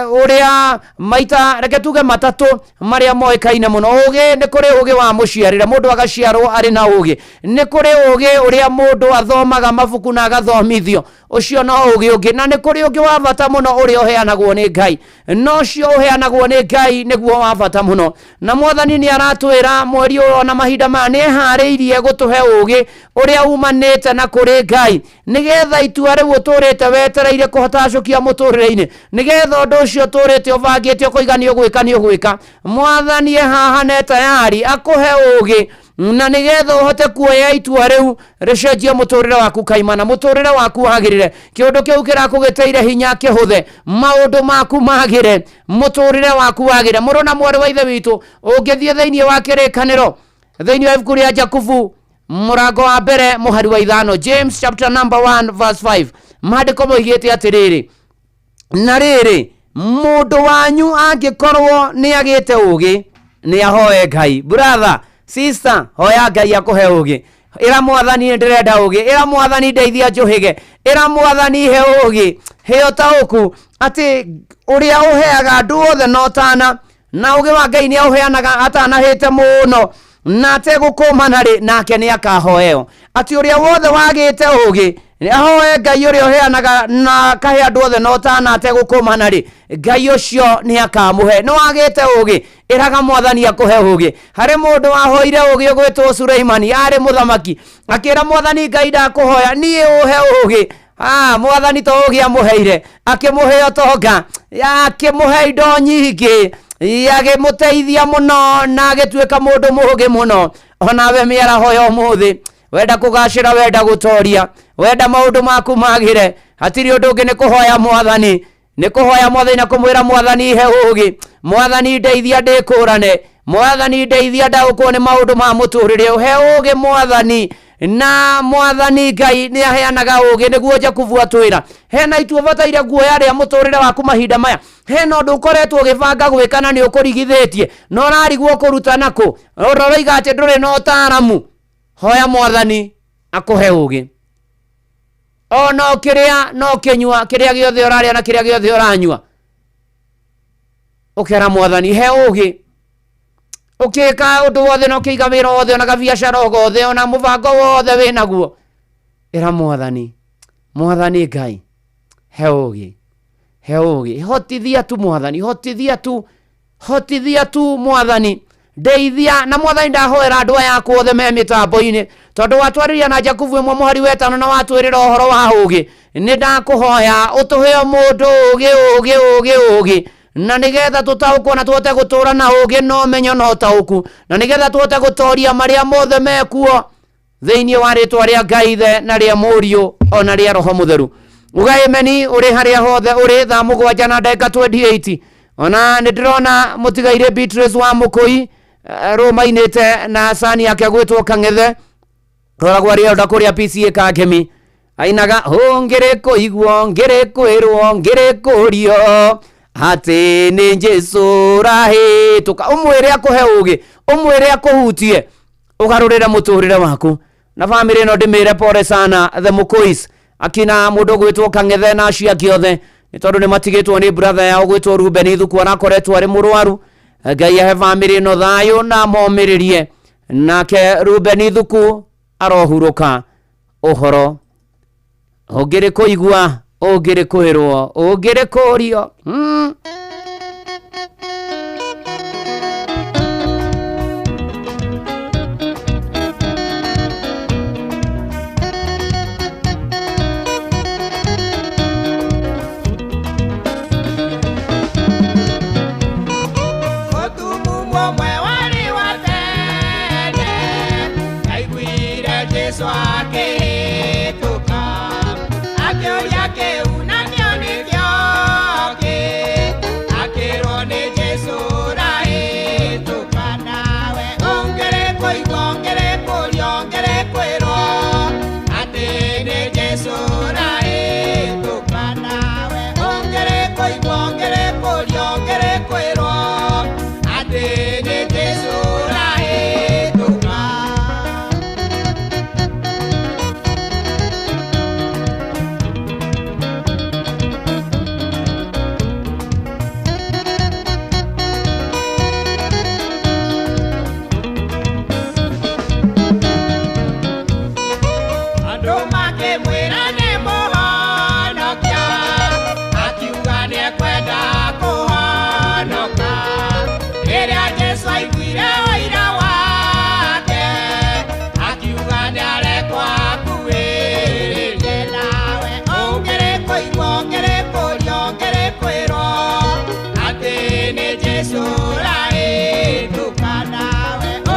ũrĩa maita reke tuge matatũ marĩa moĩkaine mũno. Ũgĩ nĩ kũrĩ ũgĩ wa mũciarĩre, mũndũ agaciarwo arĩ na ũgĩ. Nĩ kũrĩ ũgĩ ũrĩa mũndũ athomaga mabuku na agathomithio, ũcio no ũgĩ ũngĩ. Na nĩ kũrĩ ũngĩ wa bata mũno ũrĩa ũheanagwo nĩ Ngai, no ũcio ũheanagwo nĩ Ngai nĩguo wa bata mũno. Na Mwathani nĩ aratwĩra mweri ũyũ na mahinda maya nĩ eharĩirie gũtũhe ũgĩ ũrĩa umanĩte na kũrĩ Ngai, nĩgetha itua rĩu ũtũrĩte wetereire kũhotacũkia mũtũrĩre-inĩ, nĩgetha ũndũ ũcio ũtũrĩte ũbangĩte kũigania ũgwĩka nĩ ũgwĩka. Mwathani haha nĩ tayari akũhe ũgĩ na nigetha uhote kuoya itua riu ricenjia muturire waku kaimana muturire waku wagirire kiundu kiu kirakugeteire hinya kihuthe maundu maku magire muturire waku wagire muru na mwari wa ithe witu ungithie theinie wa kirikaniro theinie wa ibuku ria Jakubu murango wa mbere muhari wa 5 James chapter number 1 verse 5 maandiko moigite atiriri na riri mundu wanyu angikorwo ni agite ugi ni ahoe Ngai brother sister hoya Ngai akuhe ugi ira mwathani ndirenda ugi ira mwathani ndeithia njuhige ira mwathani he ugi heo tauku ati uria uheaga andu othe no tana na ugi wa Ngai ni auheanaga atanahite muno na tegukuma ri nake ni akahoeo ati uria wothe wagite ugi ni ahoe Ngai uria uheanaga na kahe andu othe no tana ategukuma ri Ngai ucio ni akamuhe no wagite ugi iraga mwathani akuhe ugi hari mundu wahoire ugi ugwitwo Suleimani ari muthamaki akira mwathani Ngai ndakuhoya ni uhe ugi mwathani to ugi amuheire akimuhe tonga akimuhe indo nyingi yagimuteithia muno na agituika mundu muhugi muno onawe miaraho yo muthi wenda kugacira wenda gutoria wenda maundu maku magire hatiri undu ungi ni kuhoya mwathani na kumwira mwathani he ugi mwathani ndeithia ndikurane mwathani ndeithia ndaukwo ni maundu ma muturire he ugi mwathani na mwathani Ngai ni aheanaga ugi niguo Jakubu atwira hena itu bataire guoya ria muturire waku mahinda maya hena undu ukoretwo gibanga gwikana ni ukurigithitie no rarigwo kuruta nako roroiga ati nduri no taramu hoya mwathani akuhe ugi no kiria no kinyua kiria giothe uraria na kiria giothe uranyua ukera mwathani he ugi ukika undu wothe no kiiga wira wothe ona gabiacara ogothe ona mubango wothe winaguo ira mwathani Ngai he ugi hotithia tu mwathani hotithia tu mwathani ndeithia na mwathani ndahoera andu aya aku othe me mitambo-ini tondu watwariria na Jakubu imwe muhari wetano na watwirira uhoro wa ugi ni ndakuhoya utuheo mundu ugi na nigetha tutaukwo na tuhote gutura na ugi no menyo no tauku na nigetha tuhote gutoria maria mothe mekuo theinie wa ritwa ria Ngai the na ria Muriu ona ria Roho Mutheru ugaimeni uri haria hothe uri thaa 7 na ndagika 28 ona ndirona mutigaire Beatrice wa Mukui romainite na sani yake gwitwo Kang'ethe roragwa ria ndakuria PCA Kangemi ainaga ngire kuigwo ngire kwirwo ngire kurio ati ni Jesu rahituka umwire akuhe ugi umwire akuhutie ugarurire muturire waku na family no ndimire pore sana the Mukuis akina mundu gwitwo Kang'ethe na acia kiothe ni tondu ni matigitwo ni brother yao gwitwo Ruben Ithuku arakoretwo ari murwaru Ngai ahe family no thayo na momiririe nake Ruben Ithuku arohuruka uhoro ungire kuigwa ungire kwirwo ungire kurio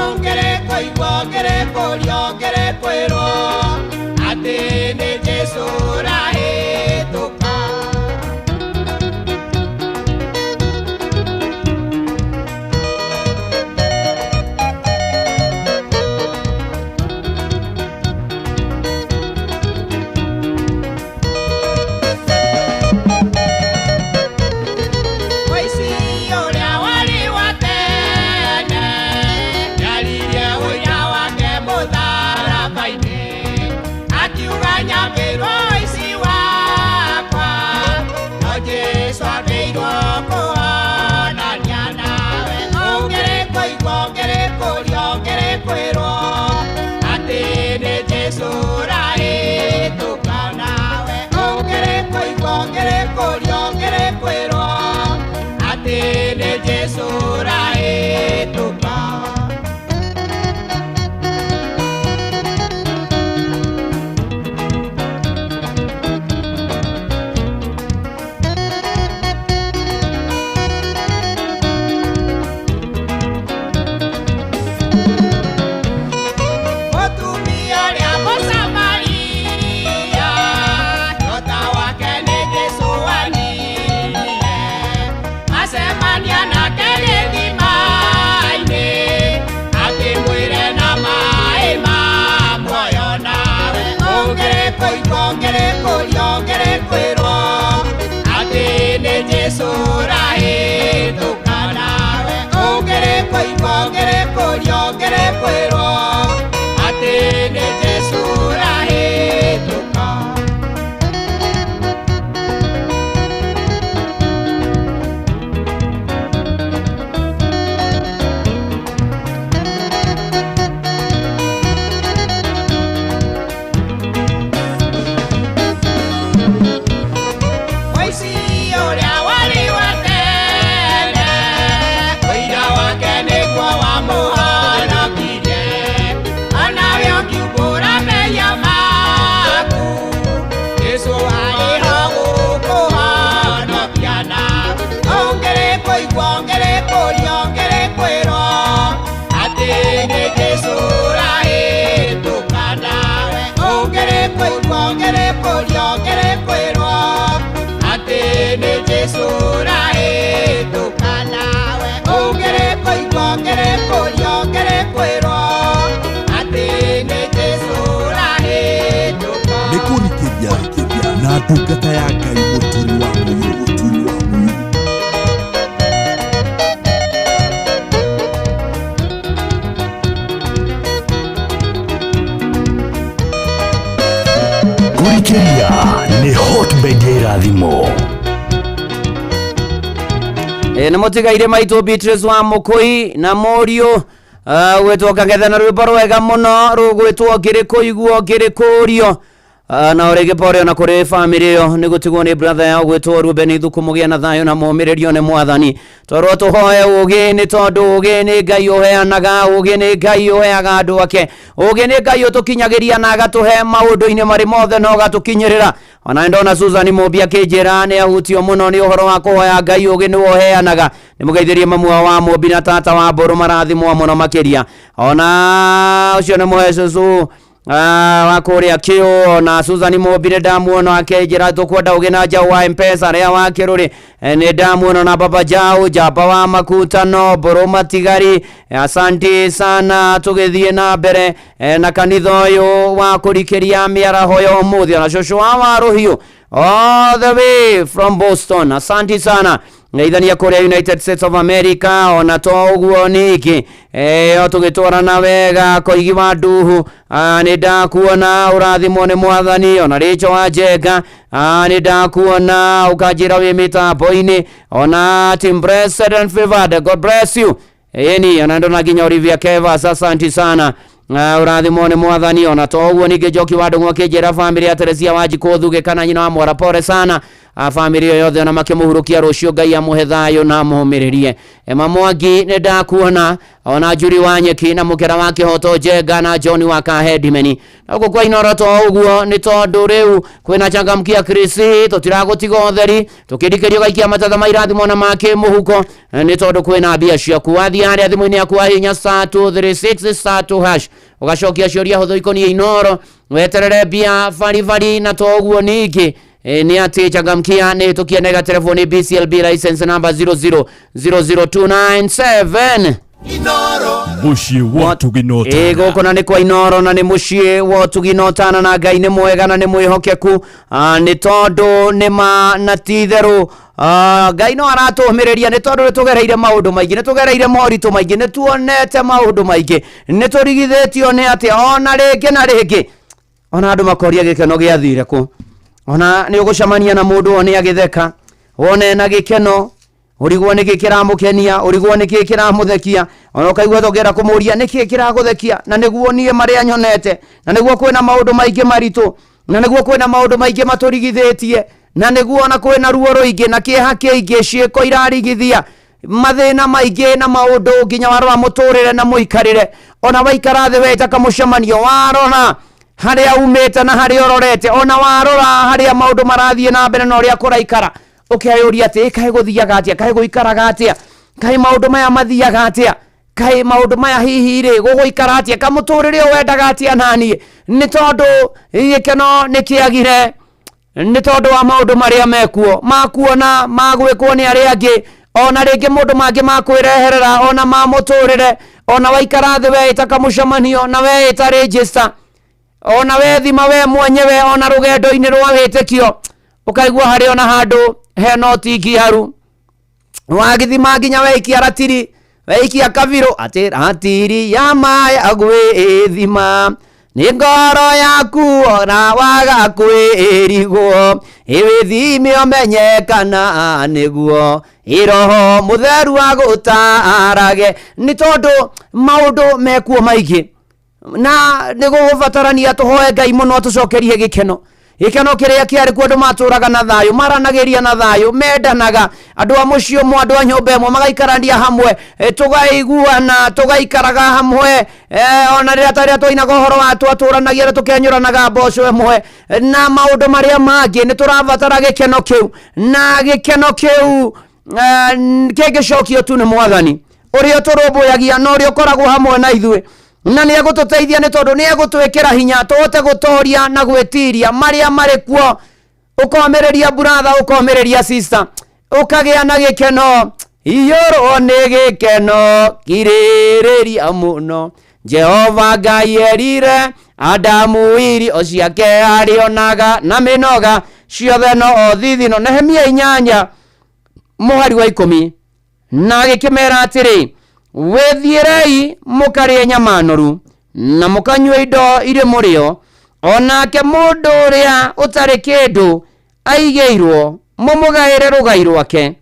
Ongere koigwo Ndungata ya Ngai muturi wa muyu, muturi wa muyu. Kurikiria ni Hotbed ya irathimo. Na mutigaire maitu Beatrice wa Mukui na Morio gwetwo kangethana rwimbo rwega muno rugwitwo ngirikuiguo ngirikurio na orege pore na kore family yo nigutigwo ni brother yao gwetwo Ruben Ithukumu na thayo na momirerio ne mwathani toro tuhoe ugi ni tondu ugi ni Ngai uheanaga ugi ni Ngai uheaga andu ake ugi ni Ngai utukinyagiria na agatuhe maundu-ini mari mothe no gatukinyirira ona ndona Susan Mobia kijira ni ahutio muno ni uhoro wa kuhoya Ngai ugi ni uheanaga ni mugeithirie mamu wa Mobi na tata wa Mburu marathimwo muno makiria ona ucio ni muhecucu wakuria kio na Susan Mobile ndamuona akejira tukwenda ugina ja wa M-Pesa ria wa kiruri ni ndamuona na baba jao japa wa makutano Mburu matigari asante sana tugithie na mbere na kanitha uyu wa kurikiria miaraho yo umuthi na shosho wa Ruhiu all the way from Boston asante sana Naithania Korea United States of America ona toguo niki tugitwarana wega koigi wa nduhu ni ndakuona urathimwo ni mwathani ona richo wa Njenga ni ndakuona ukajira wi mitambo-ini ona Team Blessed and Favored God bless you eni ona ndona ginya Olivia Keva asante sana urathimwo ni mwathani ona toguo ningi Njoki wa Ndung'u akijira family ya Teresia Wanjiku Thuge kana nyina wa Mwara pore sana family yothe ona makimuhurukia rucio Ngai amuhe thayo na amuhumiririe Mwangi ni ndakuona ona Juri wa Nyeki na mukera wa Kihoto Njenga na John wa Kahedimeni na kwa Inoro to uguo ni tondu riu kwina changamkia Krisi tutiragutiga utheri tukirikerio gaikia matatha mairathimo na make muhuko ni tondu kwina mbia ciaku athia hari thimu-ini yaku hinya *366# ugacokia ciuria huthu ikonie Inoro weterere mbia bari na toguo ningi ni ati changamkia ni tukienega telefoni BCLB license number 0000297 Inoro mushie wotugino goko na ni kwa Inoro na ni mushie wotugino tana na Ngai ni mwega na ni mwihokeku ni tondu ni ma na titheru Ngai no aratuhumiriria ni tondu nitugereire maundu maingi nitugereire moritu maingi nituonete maundu maingi niturigithitio ni ati ona ringi na ringi ona andu makoria gikeno giathire ku ona ni ugucamania na mundu one agitheka wone na gikeno urigwo niki kiramukenia urigwo niki kiramuthekia ona ukaigwa thogera kumuria niki kiraguthekia na niguo nie maria nyonete na niguo kwina maundu maingi maritu na niguo kwina maundu maingi maturigithitie na niguo na kwina ruo ruingi na kieha kiingi ciiko irarigithia mathina maingi na maundu nginya warora muturire na muikarire ona waikara thi weta kamucemanio warora haria umete na haria ororete ona warora haria maundu marathie na mbere na uria kuraikara ukayuria ati kae guthiaga atia kae guikaraga atia kae maundu maya mathiaga atia kae maundu maya hihi ri guguikara atia kamuturire wendaga atia nani ni tondu gikeno nikiagire ni tondu wa maundu maria mekuo makuona magwikwo ni aria angi ona ringi mundu mangi makwireherera ona mamuturire ona waikara thi weta kamucemanio na weta register ona wethima we mwenyewe ona rugendo-ini rwa witikio ukaigua hari ona handu he notiki haru wagithima nginya weikia ratiri weikia kaviro ati ratiri ya mai agwithima ni ngoro yaku ona waga kwirigwo iwithimi omenyekana niguo iroho mutheru agutarage ni tondu maundu mekuo maingi na nigubatarania tuhoe Ngai muno tucokerie gikeno kiria kiari ku andu maturaga na thayu maranagiria na thayu mendanaga andu a mucio mwa andu a nyumba imwe magaikarania hamwe tugaiguana tugaikaraga hamwe ona riria taria twainaga uhoro wa twaturanagia tukenyuranaga mboco imwe na maundu maria mangi ni turabatara gikeno kiu na gikeno kiu kigicokio tu ni Mwathani uria turumbuyagia no uria ukoragwo hamwe na ithuĩ na ni agututeithia ni tondu ni agutwikira hinya tuhote gutoria na gwitiria maria mari kuo ukomereria brother ukomereria sister ukagia na gikeno iyoro ni gikeno kiririria muno Jehova Ngai erire Adamu irio ciake arionaga na minoga ciothe no othithino Nehemia 8 muhari wa 10 na gikimera atiri wethierei mukarie nyama noru na mukanywe indo ire murio onake mundu uria utari kindu aigeirwo mumugaire rugai rwake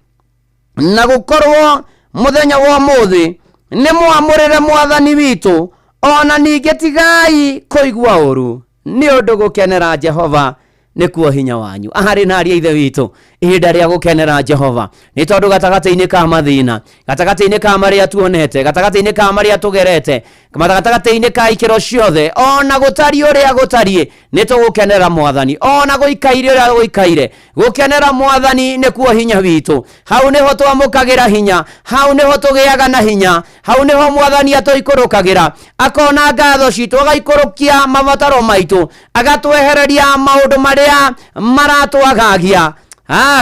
na gukorwo muthenya wa muthi ni mwamurire Mwathani witu ona ninge tigai kuigwa uru ni undu gukenera Jehova nikuo hinya wanyu ahari na aria ithe witu ihinda ria gukenera Jehova ni tondu gatagati-ini ka mathina gatagati-ini ka maria tuonete gatagati-ini ka maria tugerete gatagati-ini ka ikiro ciothe ona gutari uria gutarie ni tugukenera Mwathani ona guikaire uria guikaire gukenera Mwathani nikuo hinya witu hau niho twamukagira hinya hau niho tugiaga na hinya hau niho Mwathani atuikurukagira akona ngatho citu agaikurukia mabataro maitu agatwehereria maundu maria maratwagagia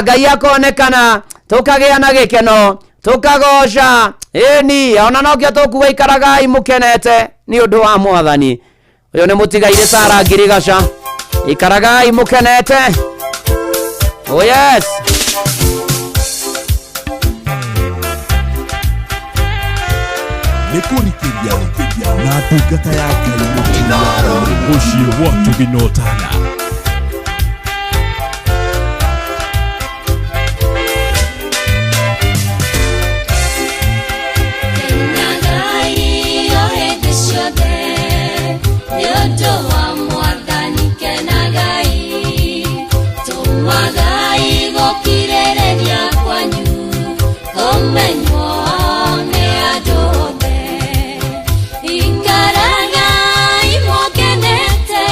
Ngai akonekana tukagia na gikeno tukagoca ni ona nokio tukuga ikaragai mukenete ni undu wa Mwathani uyu ni mutigaire Sara Ngirigaca ikaragai mukenete oh yes nikurikiria na tungata ya Ngai muciĩ watu binotana Ikaraga imokenete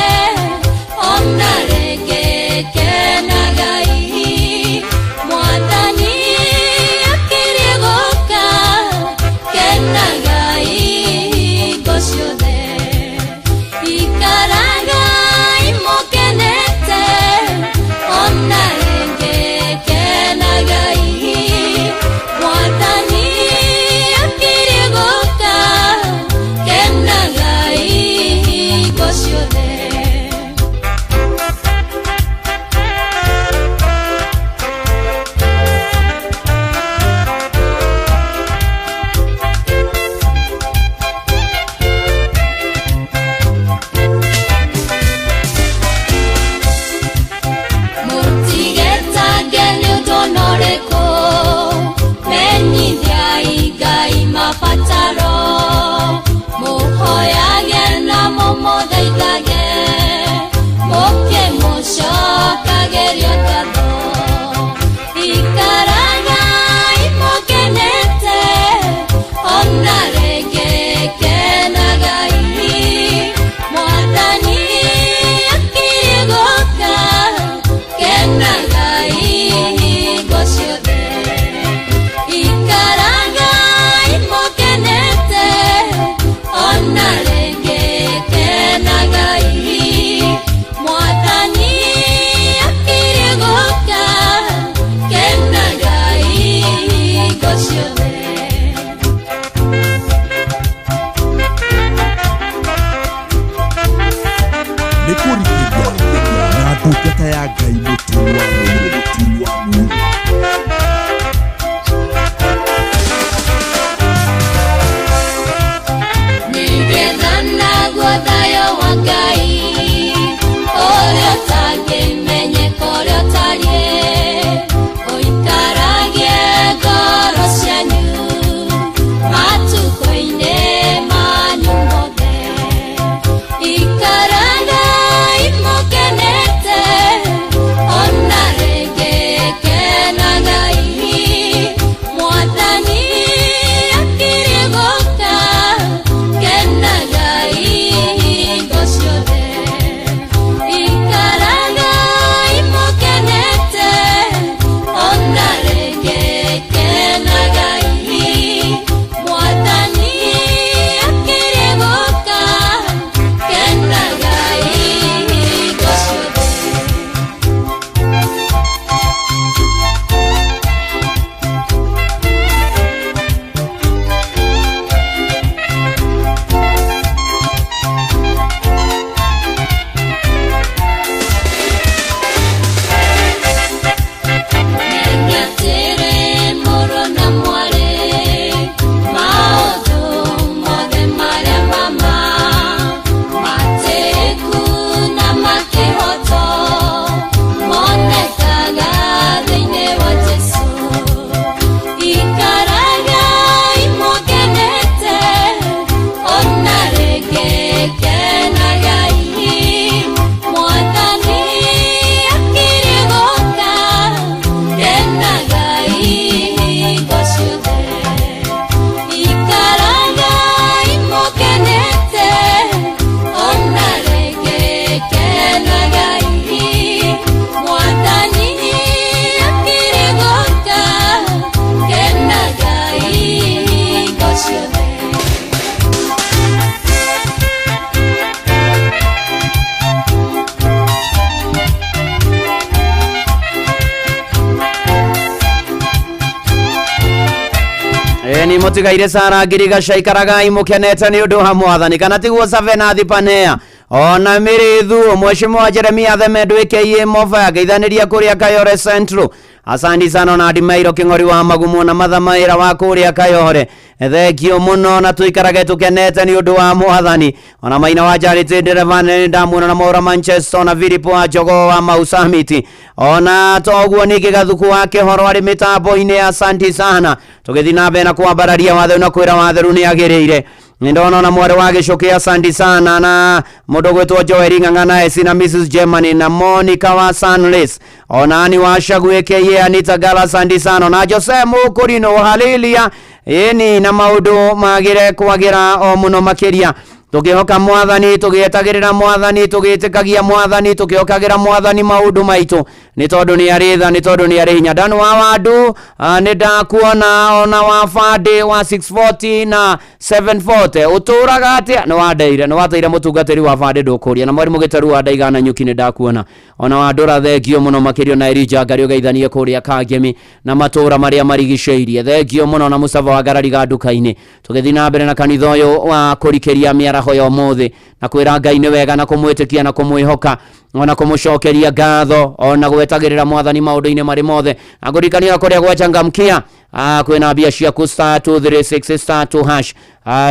ni motigaire sara giriga shaikaraga imukenete ni undu ha mwathani kana tiguo Savenathi Panea ona mirithu mweshimwa Jeremia Themedo aka Mofa geithaniria kuria Kayore Central. Asante sana na Dimairo Kingori wa magumu na mathamaira wa kuria Kayore. Thekio muno na tuikarage tukenete ni undu wa mwathani. Ona maina wa Charity Derevane ndamuna na Mora Manchester na Vilipo wa Jogo wa Mausamiti. Ona toguo ni kigathuku wake horo ari mitambo ine. Asante sana. Tugethi nabe na kuambararia wathe na kwira watheru ni agireire. Ndona na mware wage shoke. Asante sana na mudogo wetu Joel Ng'ang'ana esi na Mrs Germany na Monica wa Sunless. Ona ni washagu aka Anita Gala. Asante sana na Jose Mukurino haleluya. Eni na maudu magire kwagira o muno makiria. Tukihoka mwathani tugietagirira mwathani tugitikagia mwathani tukiokagira mwathani maudu maitu ni tondu ni aritha ni tondu ni ari hinya ndanu wa wandu ni ndakuona ona wa fade wa 640 na 740 uturaga atia ni wandeire ni wateire mutungatiri wa fade ndukuria na mwarimu gitaru wa ndaigana nyuki ni ndakuona ona wa ndura thegio muno makirio na Irija ngari ugeithanie kuria Kangemi na matura maria marigiceirie thegio muno na Musava wa garari ga nduka-ini tugithi na mbere na kanitha uyu wa kurikeria miaraho ya umuthi na kwira Ngai ni wega na kumwitikia na kumwihoka ona kumucokeria ngatho ona gwetagirira mwathani maundu-ini mari mothe agurikania kuria gwachangamkia kwina mbia ciaku star 236 star 2 hash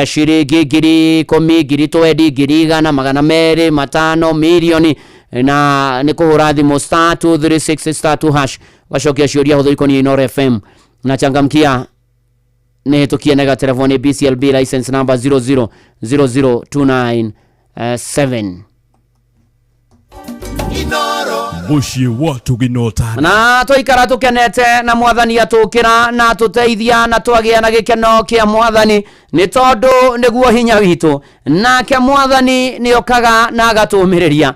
shiringi ngiri 10 ngiri 20 ngiri 100 magana meri matano milioni na ni kuhura thimu star 236 star 2 hash wacokia ciuria huthu ikoni Inoro FM na changamkia ne tukie nega telefoni BCLB license number 0000297 Inoro muciĩ watu ginotana na tũikara tũkenete na mwathani atũkĩra na tũteithia na twagĩa na gĩkeno kĩa mwathani nĩ tondũ nĩguo hinya witũ nake mwathani nĩokaga na agatũmĩrĩria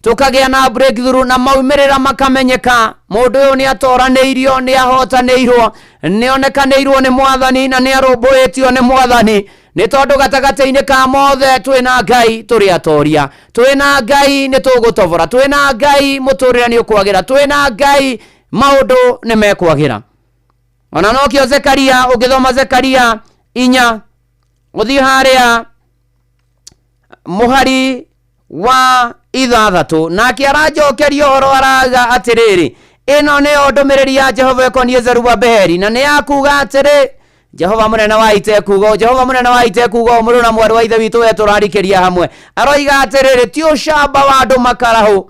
tukagĩa na breakthrough na maumĩrĩra makamenyeka mũndũ ũyũ nĩ atoranĩirio nĩ ahotanĩirwo nĩonekanĩirwo nĩ mwathani na nĩ arũmbũĩtio nĩ mwathani nĩ tondũ gatagata-inĩ ka mothe twĩna Ngai tũrĩ atoria twĩna Ngai nĩ tũgũtobora twĩna Ngai mũtũrĩre nĩ ũkwagĩra twĩna Ngai maũndũ nĩ mekwagĩra ona nokĩo Zekaria ũngĩthoma Zekaria 4 ũthiĩ harĩa mũhari wa 6 nake aranjokeria ũhoro araga atĩrĩrĩ ĩno nĩyo ndũmĩrĩri ya Jehova ĩkoniĩ Zerubabeli na nĩ akuga atĩrĩ Jehova mũnene wa itekugo mũrũ na mwarĩ wa ithe witũ we tũrarikĩria hamwe aroiga atĩrĩrĩ ti ũcamba wa andũ makarahũ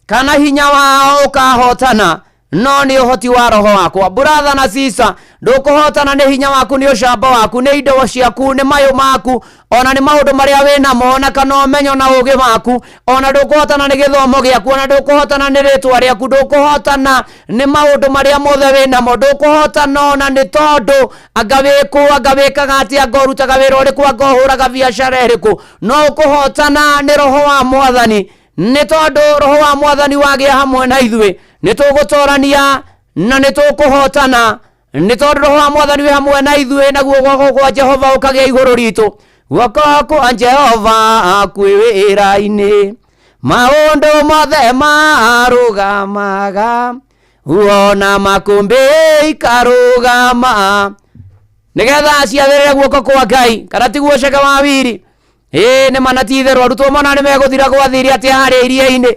kana hinya wao ũkahotana no nĩ ũhoti wa roho wakwa brother na sister ndũkũhotana nĩ hinya waku nĩ ũcamba waku nĩ indo ciaku nĩ mayũ maku ona nĩ maũndũ marĩa wĩna mona kana ũmenyo na ũgĩ waku ona ndũkũhotana nĩ gĩthomo gĩaku ona ndũkũhotana nĩ rĩtwa rĩaku ndũkũhotana nĩ maũndũ marĩa mothe wĩna mo ndũkũhotana ona nĩ tondũ angawĩkaga atĩa ngorutaga wĩra ũrĩkũ angahũraga biacara ĩrĩkũ no ũkũhotana nĩ roho wa mwathani nĩ tondũ roho wa mwathani wagĩa hamwe na ithuĩ nĩ tũgũtorania na nĩ tũkũhotana nĩ tondũ roho wa mwathani wĩ hamwe na ithuĩ naguo guoko kwa Jehova ũkagĩa igũrũ ritũ guoko kwa Jehova kwĩ wĩra-inĩ maũndũ mothe marũgamaga ona makũmbĩ ikarũgama nĩgetha ciathĩrĩre guoko kwa Ngai kana tiguo ceke wa wiri nĩ manatitherwo arutwo mona nĩ megũthira gwathĩria atĩ harĩa iria-inĩ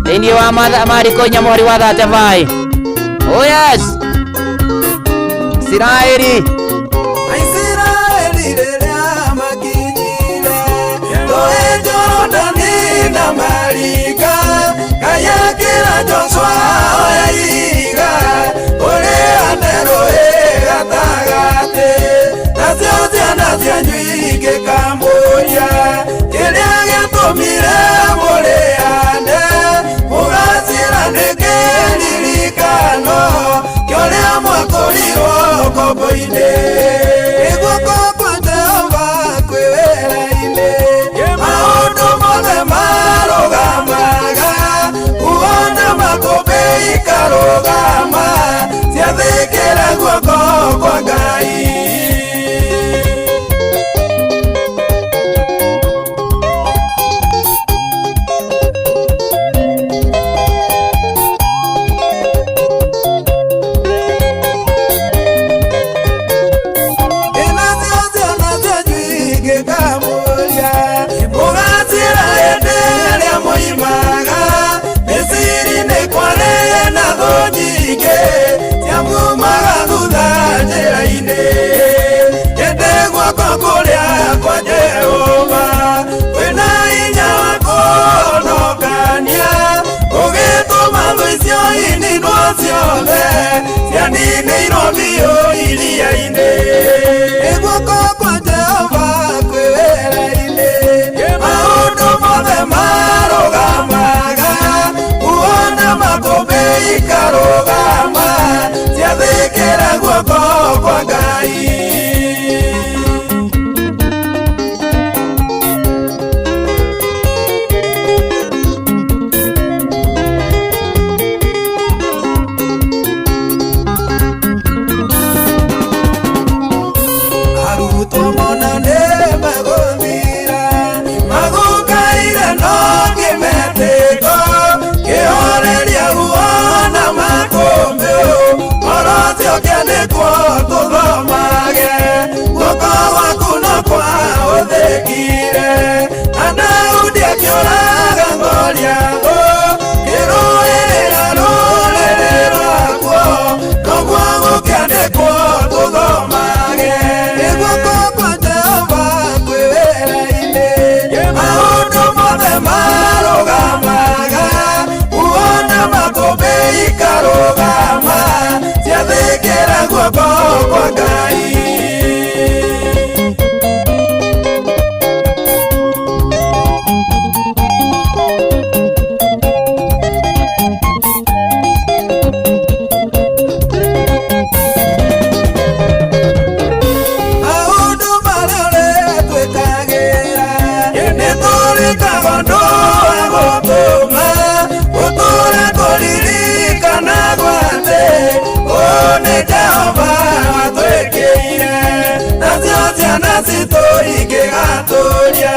thĩinĩ wa Mariko 4 mweri wa 35 oh yes Israeli rĩrĩa makinyire rũĩ Jorodani na marika kayakĩra Joshua oya iga ũrĩa rũĩ gatagatĩ nacio ciana cianyu igĩkamũria kĩrĩa gĩtũmire mũrĩane mũgacĩra nĩ kĩririkano kĩrĩa mwakũrirwo kombo-inĩ guoko kwa Jehova kwĩ wĩra-inĩ maũndũ mothe marũgamaga kuona makũmbĩ ikarũgama ciathĩkĩra guoko kwa Ngai kũrĩa kwa Jehova kwĩna hinya wa kũhonokania ũgĩtũma thũ icio ininwo ciothe cianinĩirwo biũ iria-inĩ guoko kwa Jehova kwĩ wĩra-inĩ maũndũ mothe marũgamaga kuona makũmbĩ ikarũgama ciathĩkĩra guoko kwa Ngai mundu agutuma uture kuririkana gwate one Jehova watwekeire nacio ciana citũ ingĩgaturia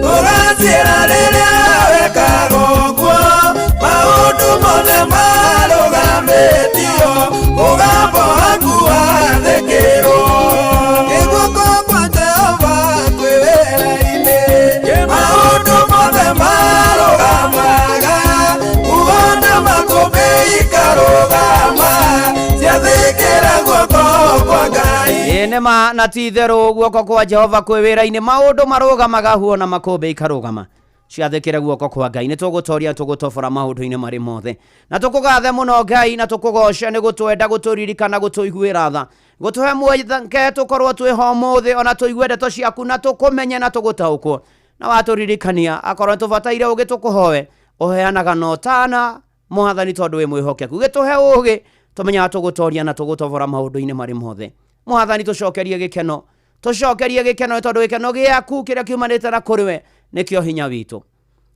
tũgaciĩra rĩrĩa wekaga ũguo maũndũ mothe marũgamĩtio mũgambo waku wathĩkĩrwo kĩguoko kwa Jehova kwĩ wĩra-inĩ maũndũ mothe marũgamaga kuona makũmbĩ ikarũgama ciathĩkĩra guoko kwa Ngai. Nĩma na ti itherũ guoko kwa Jehova kwĩ wĩra-inĩ maũndũ marũgamaga huona makũmbĩ ikarũgama ciathĩkĩra guoko kwa Ngai. Nĩ tũgũtoria tũgũtobora maũndũ-inĩ marĩ mothe na tũkũgathe mũno Ngai na tũkũgoca nĩ gũtwenda gũtũririkana gũtũiguĩra tha gũtũhe mweke tũkorwo twĩho mũthĩ ona tũigue ndeto ciaku na tũkũmenye na tũgũtaũkwo na watũririkania akorwo tũbataire ũgĩ tũkũhoe ũheanaga na ũtana Mwathani tondũ wĩ mwĩhokeku gĩtũhe ũgĩ tũmenyaga tũgũtoria na tũgũtobora maũndũ-inĩ marĩ mothe Mwathani tũcokerie gĩkeno tondũ gĩkeno gĩaku kĩrĩa kiumanĩte na kũrĩ we nĩkĩo hinya witũ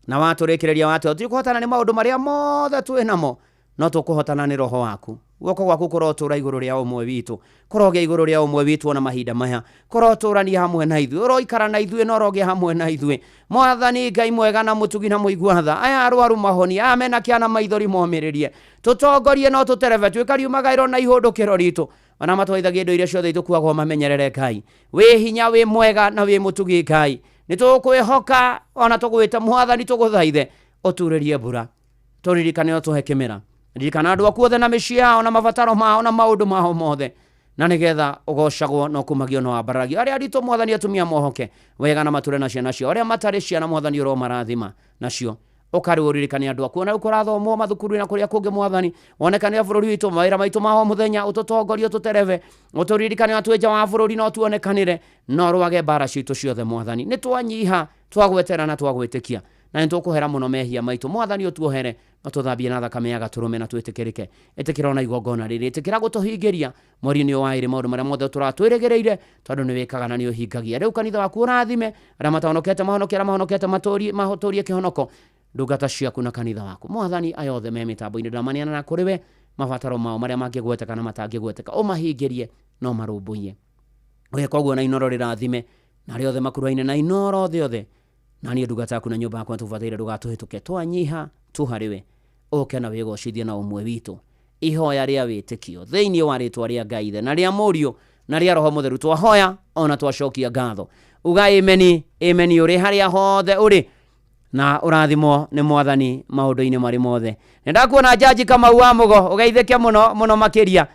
na watũrĩkĩrĩria watũ tũkũhotana nĩ maũndũ marĩa mothe twĩ namo no tũkũhotana nĩ roho waku guoko gwaku kũrotũra igũrũ rĩa ũmwe witũ kũrogĩa igũrũ rĩa ũmwe witũ na mahinda maya kũrotũrania hamwe na ithuĩ ũroikara na ithuĩ na ũrogĩa hamwe na ithuĩ Mwathani Ngai mwega na mũtugi na mũigua tha aya arwaru mahoni amena kĩana maithori momĩrĩrie tũtongorie no tũterebe twĩkariumagaĩro na ihũndũkĩro ritũ ona matwaithagie indo iria ciothe itũkuagwo mamenyerere Ngai wĩ hinya wĩ mwega na wĩ mũtugi Ngai nĩ tũkwĩhoka ona tũgwĩte Mwathani tũgũthaithe ũturĩrie mbura tũririkane o tũhe kĩmera ririkana andũ aku othe na mĩciĩ yao na mabataro mao na maũndũ mao mothe na nĩgetha ũgocagwo na ũkumagio na wambaragio arĩa aritũ Mwathani atumia mohoke wega na mature na ciana cio arĩa matarĩ ciana Mwathani ũromarathima nacio ũkarĩ ũririkane andũ aku ona ũkũrathomwo mathukuru na kũrĩa kũngĩ Mwathani wonekane bũrũri witũ mawĩra maitũ ma o mũthenya ũtũtongorie ũtũtereve ũtũririkane atwĩ nja wa bũrũri no tuonekanĩre no rwage mbara citũ ciothe Mwathani nĩ twanyiha twagwetera na twagwĩtĩkia na nĩ tũkũhera mũno mehia maitũ Mwathani ũtuohere no tũthambie na thakame ya gatũrũme na twĩtĩkĩrĩke ĩtĩkĩra ona igongona rĩrĩ ĩtĩkĩra gũtũhingĩria mweri-inĩ wa ĩrĩ maũndũ marĩa mothe tũratwĩrĩgĩrĩire tondũ nĩ wĩkaga na nĩ ũhingagia rĩu kanitha waku ũrathime arĩa matahonokete mahonokete matũrie kĩhonoko ndungata ciaku na kanitha waku Mwathani aya othe me mĩtambo-inĩ ndamaniana na kũrĩ we mabataro mao marĩa mangĩgweteka na matangĩgweteka ũmahingĩrie no marũmbũiye ũgeka ũguo na inoro rĩrathime na arĩa othe makuruaine na inoro othe na niĩ ndungata yaku na nyũmba yakwa tũbataire ndũgatũhĩtũke twanyiha tu harĩ we ũke na wĩgocithie na ũmwe witũ ihoya rĩa wĩtĩkio thĩinĩ wa rĩtwa rĩa Ngai ithe na rĩa Mũriũ na rĩa Roho Mũtheru twahoya ona twacokia ngatho uga ameni ũrĩ harĩa hothe ũrĩ na ũrathimwo nĩ Mwathani maũndũ-inĩ marĩ mothe nĩndakuona Jaji Kamau wa Mũgo ũgeithĩke mũno makĩria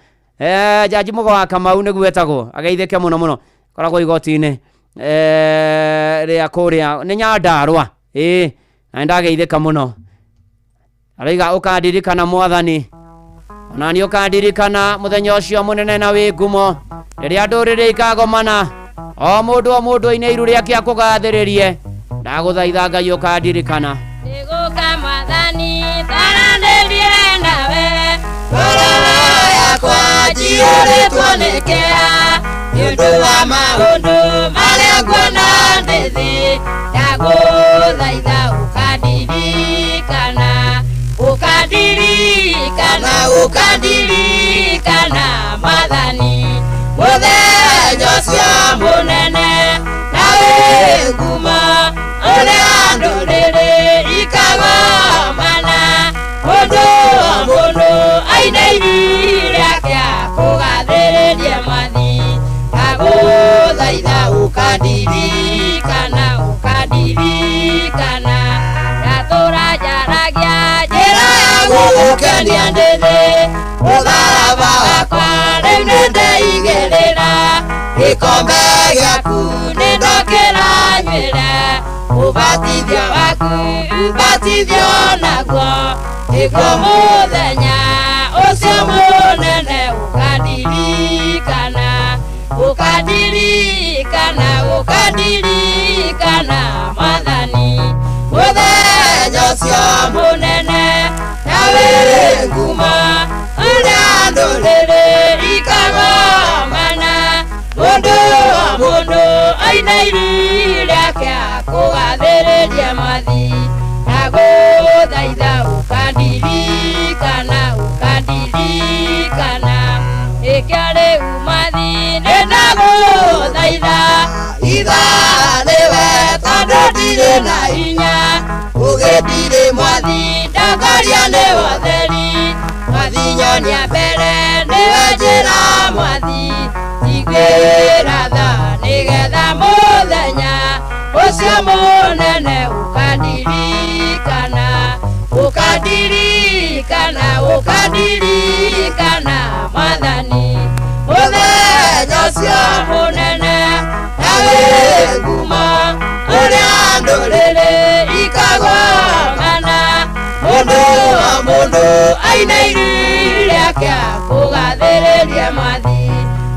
Jaji Mũgo wa Kamau nĩguo etagwo ageithĩke mũno koragwo igoti-inĩ rĩa kũrĩa nĩ Nyandarũa na ndageithĩka mũno araiga ũkandirikana Mwathani ona nĩ ũkandirikana mũthenya ũcio mũnene na wĩ ngumo rĩrĩa ndũrĩrĩ ikagomana o mũndũ oine iru rĩake akũgathĩrĩrie ndagũthaitha Ngai ũkandirikana nĩgũka Mwathani taranĩrie nawe ngoro yakwa njiyũrĩtwo nĩ kĩeha nĩũndũ wa maũndũ marĩa nguona ndĩ thĩ ndagũthaitha ũkandirikana Mwathani mũthenya ũcio mũnene na wĩ ngumo ũrĩa ndũrĩrĩ ikagomana mũndũ aine iru rĩake akũgathĩrĩrie mwathi ndagũthaitha ũkandirikana ndatũra njaragia njĩra ya gũgũkenia ndĩ thĩ mũtharaba wakwa rĩu nĩndeigĩrĩra gĩkombe gĩaku nĩndokĩra nywĩre ũbatithio waku ũbatithio naguo nĩguo mũthenya ũcio mũnene ũkandirikana Mwathani mũthenya ũcio mũnene na wĩ ngumo ũrĩa ndũrĩrĩ ikagomana mũndũ aine iru rĩake akũgathĩrĩrie mwathi itha niwe tondu ndirĩ na hinya ũgĩndirĩ mwathi ndakaria nĩ watheri mwathi nyonia mbere nĩwe njĩra mwathi ingĩra tha nĩgetha mũthenya ũcio mũnene ũkandirikana mwathani mũthenya ũcio mũnene nawe ngumo ũrĩa ndũrĩrĩ ikagomana mũndũ wa mũndũ aina iru rĩake kũgathĩrĩrie mwathi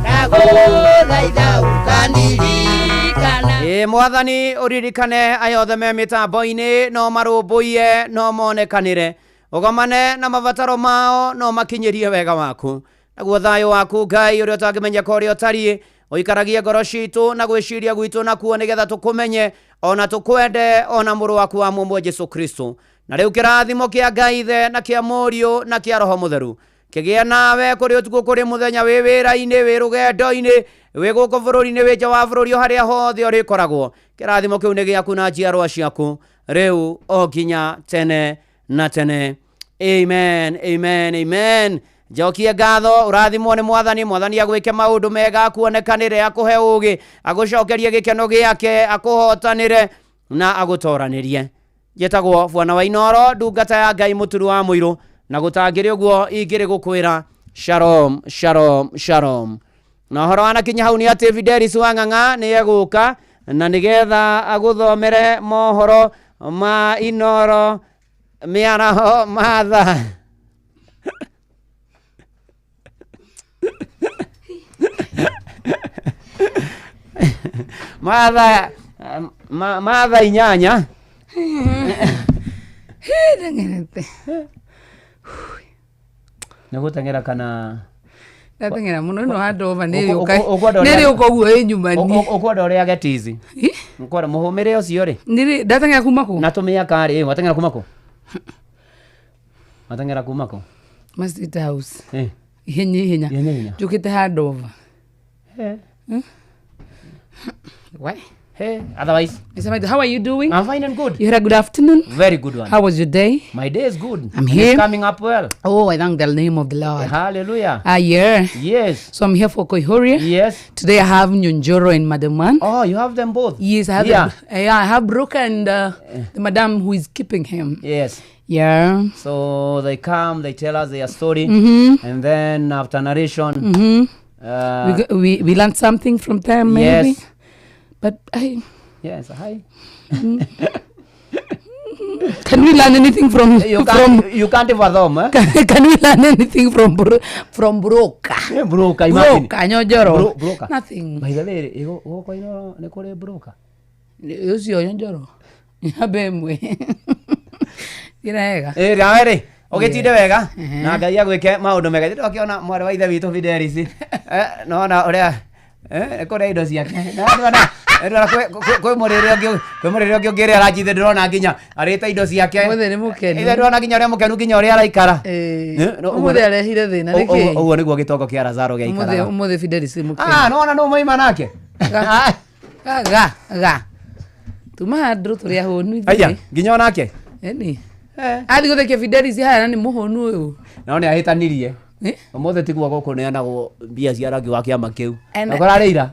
ndagũthaitha ũkandirikana. Mwathani uririkane ayothe me mitambo-ini no marũmbũiye no monekanire ũgomane na mabataro mao no makinyirie wega waku naguo thayũ waku Ngai ũrĩa ũtangĩmenyeka ũrĩa ũtariĩ ũikaragie ngoro citũ na gwĩciria gwitũ nakuo nĩgetha tũkũmenye ona tũkwende ona mũrũ waku wa mũmwe Jesu Kristo na rĩu kĩrathimo kĩa Ngai Ithe na kĩa Mũriũ na kĩa Roho Mũtheru kĩgĩe nawe kũrĩ ũtukũ kũrĩ mũthenya wĩ wĩra-inĩ wĩ rũgendo-inĩ wĩ gũkũ bũrũri-inĩ wĩ nja wa bũrũri o harĩa hothe ũrĩkoragwo kĩrathimo kĩu nĩ gĩaku na njiarwa ciaku rĩu o nginya tene na tene. Amen, amen, amen. Njokie ngatho ũrathimwo nĩ mwathani agwĩke maũndũ mega akuonekanĩre akũhe ũgĩ agũcokerie gĩkeno gĩake akũhotanĩre na agũtoranĩrie. Njĩtagwo Bwana wa Inoro ndungata ya Ngai mũturu wa mũirũ na gũtangĩrĩ ũguo ingĩrĩ gũkwĩra shalom shalom shalom. Na ũhoro wanakinya hau nĩ atĩ Fidelis Wang'ang'a nĩ egũka na nĩgetha agũthomere mohoro ma Inoro mĩaraho matha matha inyanya nĩgũteng'era kana ndateng'era muno no handova nĩrĩ ũkoguo ĩnyumani ũkwenda ũrĩa getizi ũkwenda mũhũmĩre ũcio rĩ ndateng'era kuma kũ na tũmĩaka rĩ wateng'era kuma kũ wateng'era kuma kũ State House ihenya njũkĩte handova why hey otherwise how are you doing? I'm fine and good. You had a good afternoon? Very good one. How was your day? My day is good. I'm here. It's coming up well. Oh, I thank the name of the Lord. Hallelujah. Yeah. Yes. So I'm here for Koihoria. Yes. Today I have Nyonjoro and Madam One. Oh, you have them both? Yes, I have I have Broka and the Madam who is keeping him. Yes. Yeah. So they come, they tell us their story, and then after narration, we learned something from them, maybe. Yes. But yes, hi. Can we learn anything from you can't ever them, eh? Can we learn anything from Broka? Broka, Nyonjoro. Broka. Nothing. By the way, you go ne kore Broka. Usio Nyonjoro. Habemwe. Iraega. Rawere. Ogitinde wega. Na Ngai agwike maundu mega. Ndiro kiona mwari wa ithe witu Fidelis. No na uria kore indo ciake. Na kwĩ mũrĩre ũngĩ ũngĩrĩa ranjithe ndĩrona nginya arĩte indo ciake mũthĩ nĩ mũkenu ithe ndĩrona nginya ũrĩa mũkenu nginya ũrĩa araikara mũthĩ arehire thĩna nĩkĩ ũguo nĩguo gĩtongo kĩa Lazaro gĩaikara mũthĩ Fidelis mũkenu nona no moima nake ga tuma handũ tũrĩa hũnu aya nginya onake eni athi gũthekia Fidelis haya nĩ mũhũnu ũyũ no nĩ ahĩtanirie ũmũthĩ tiguo gũkũ nĩanagwo mbia cia rangi wa kĩama kĩu ũkorarĩ ira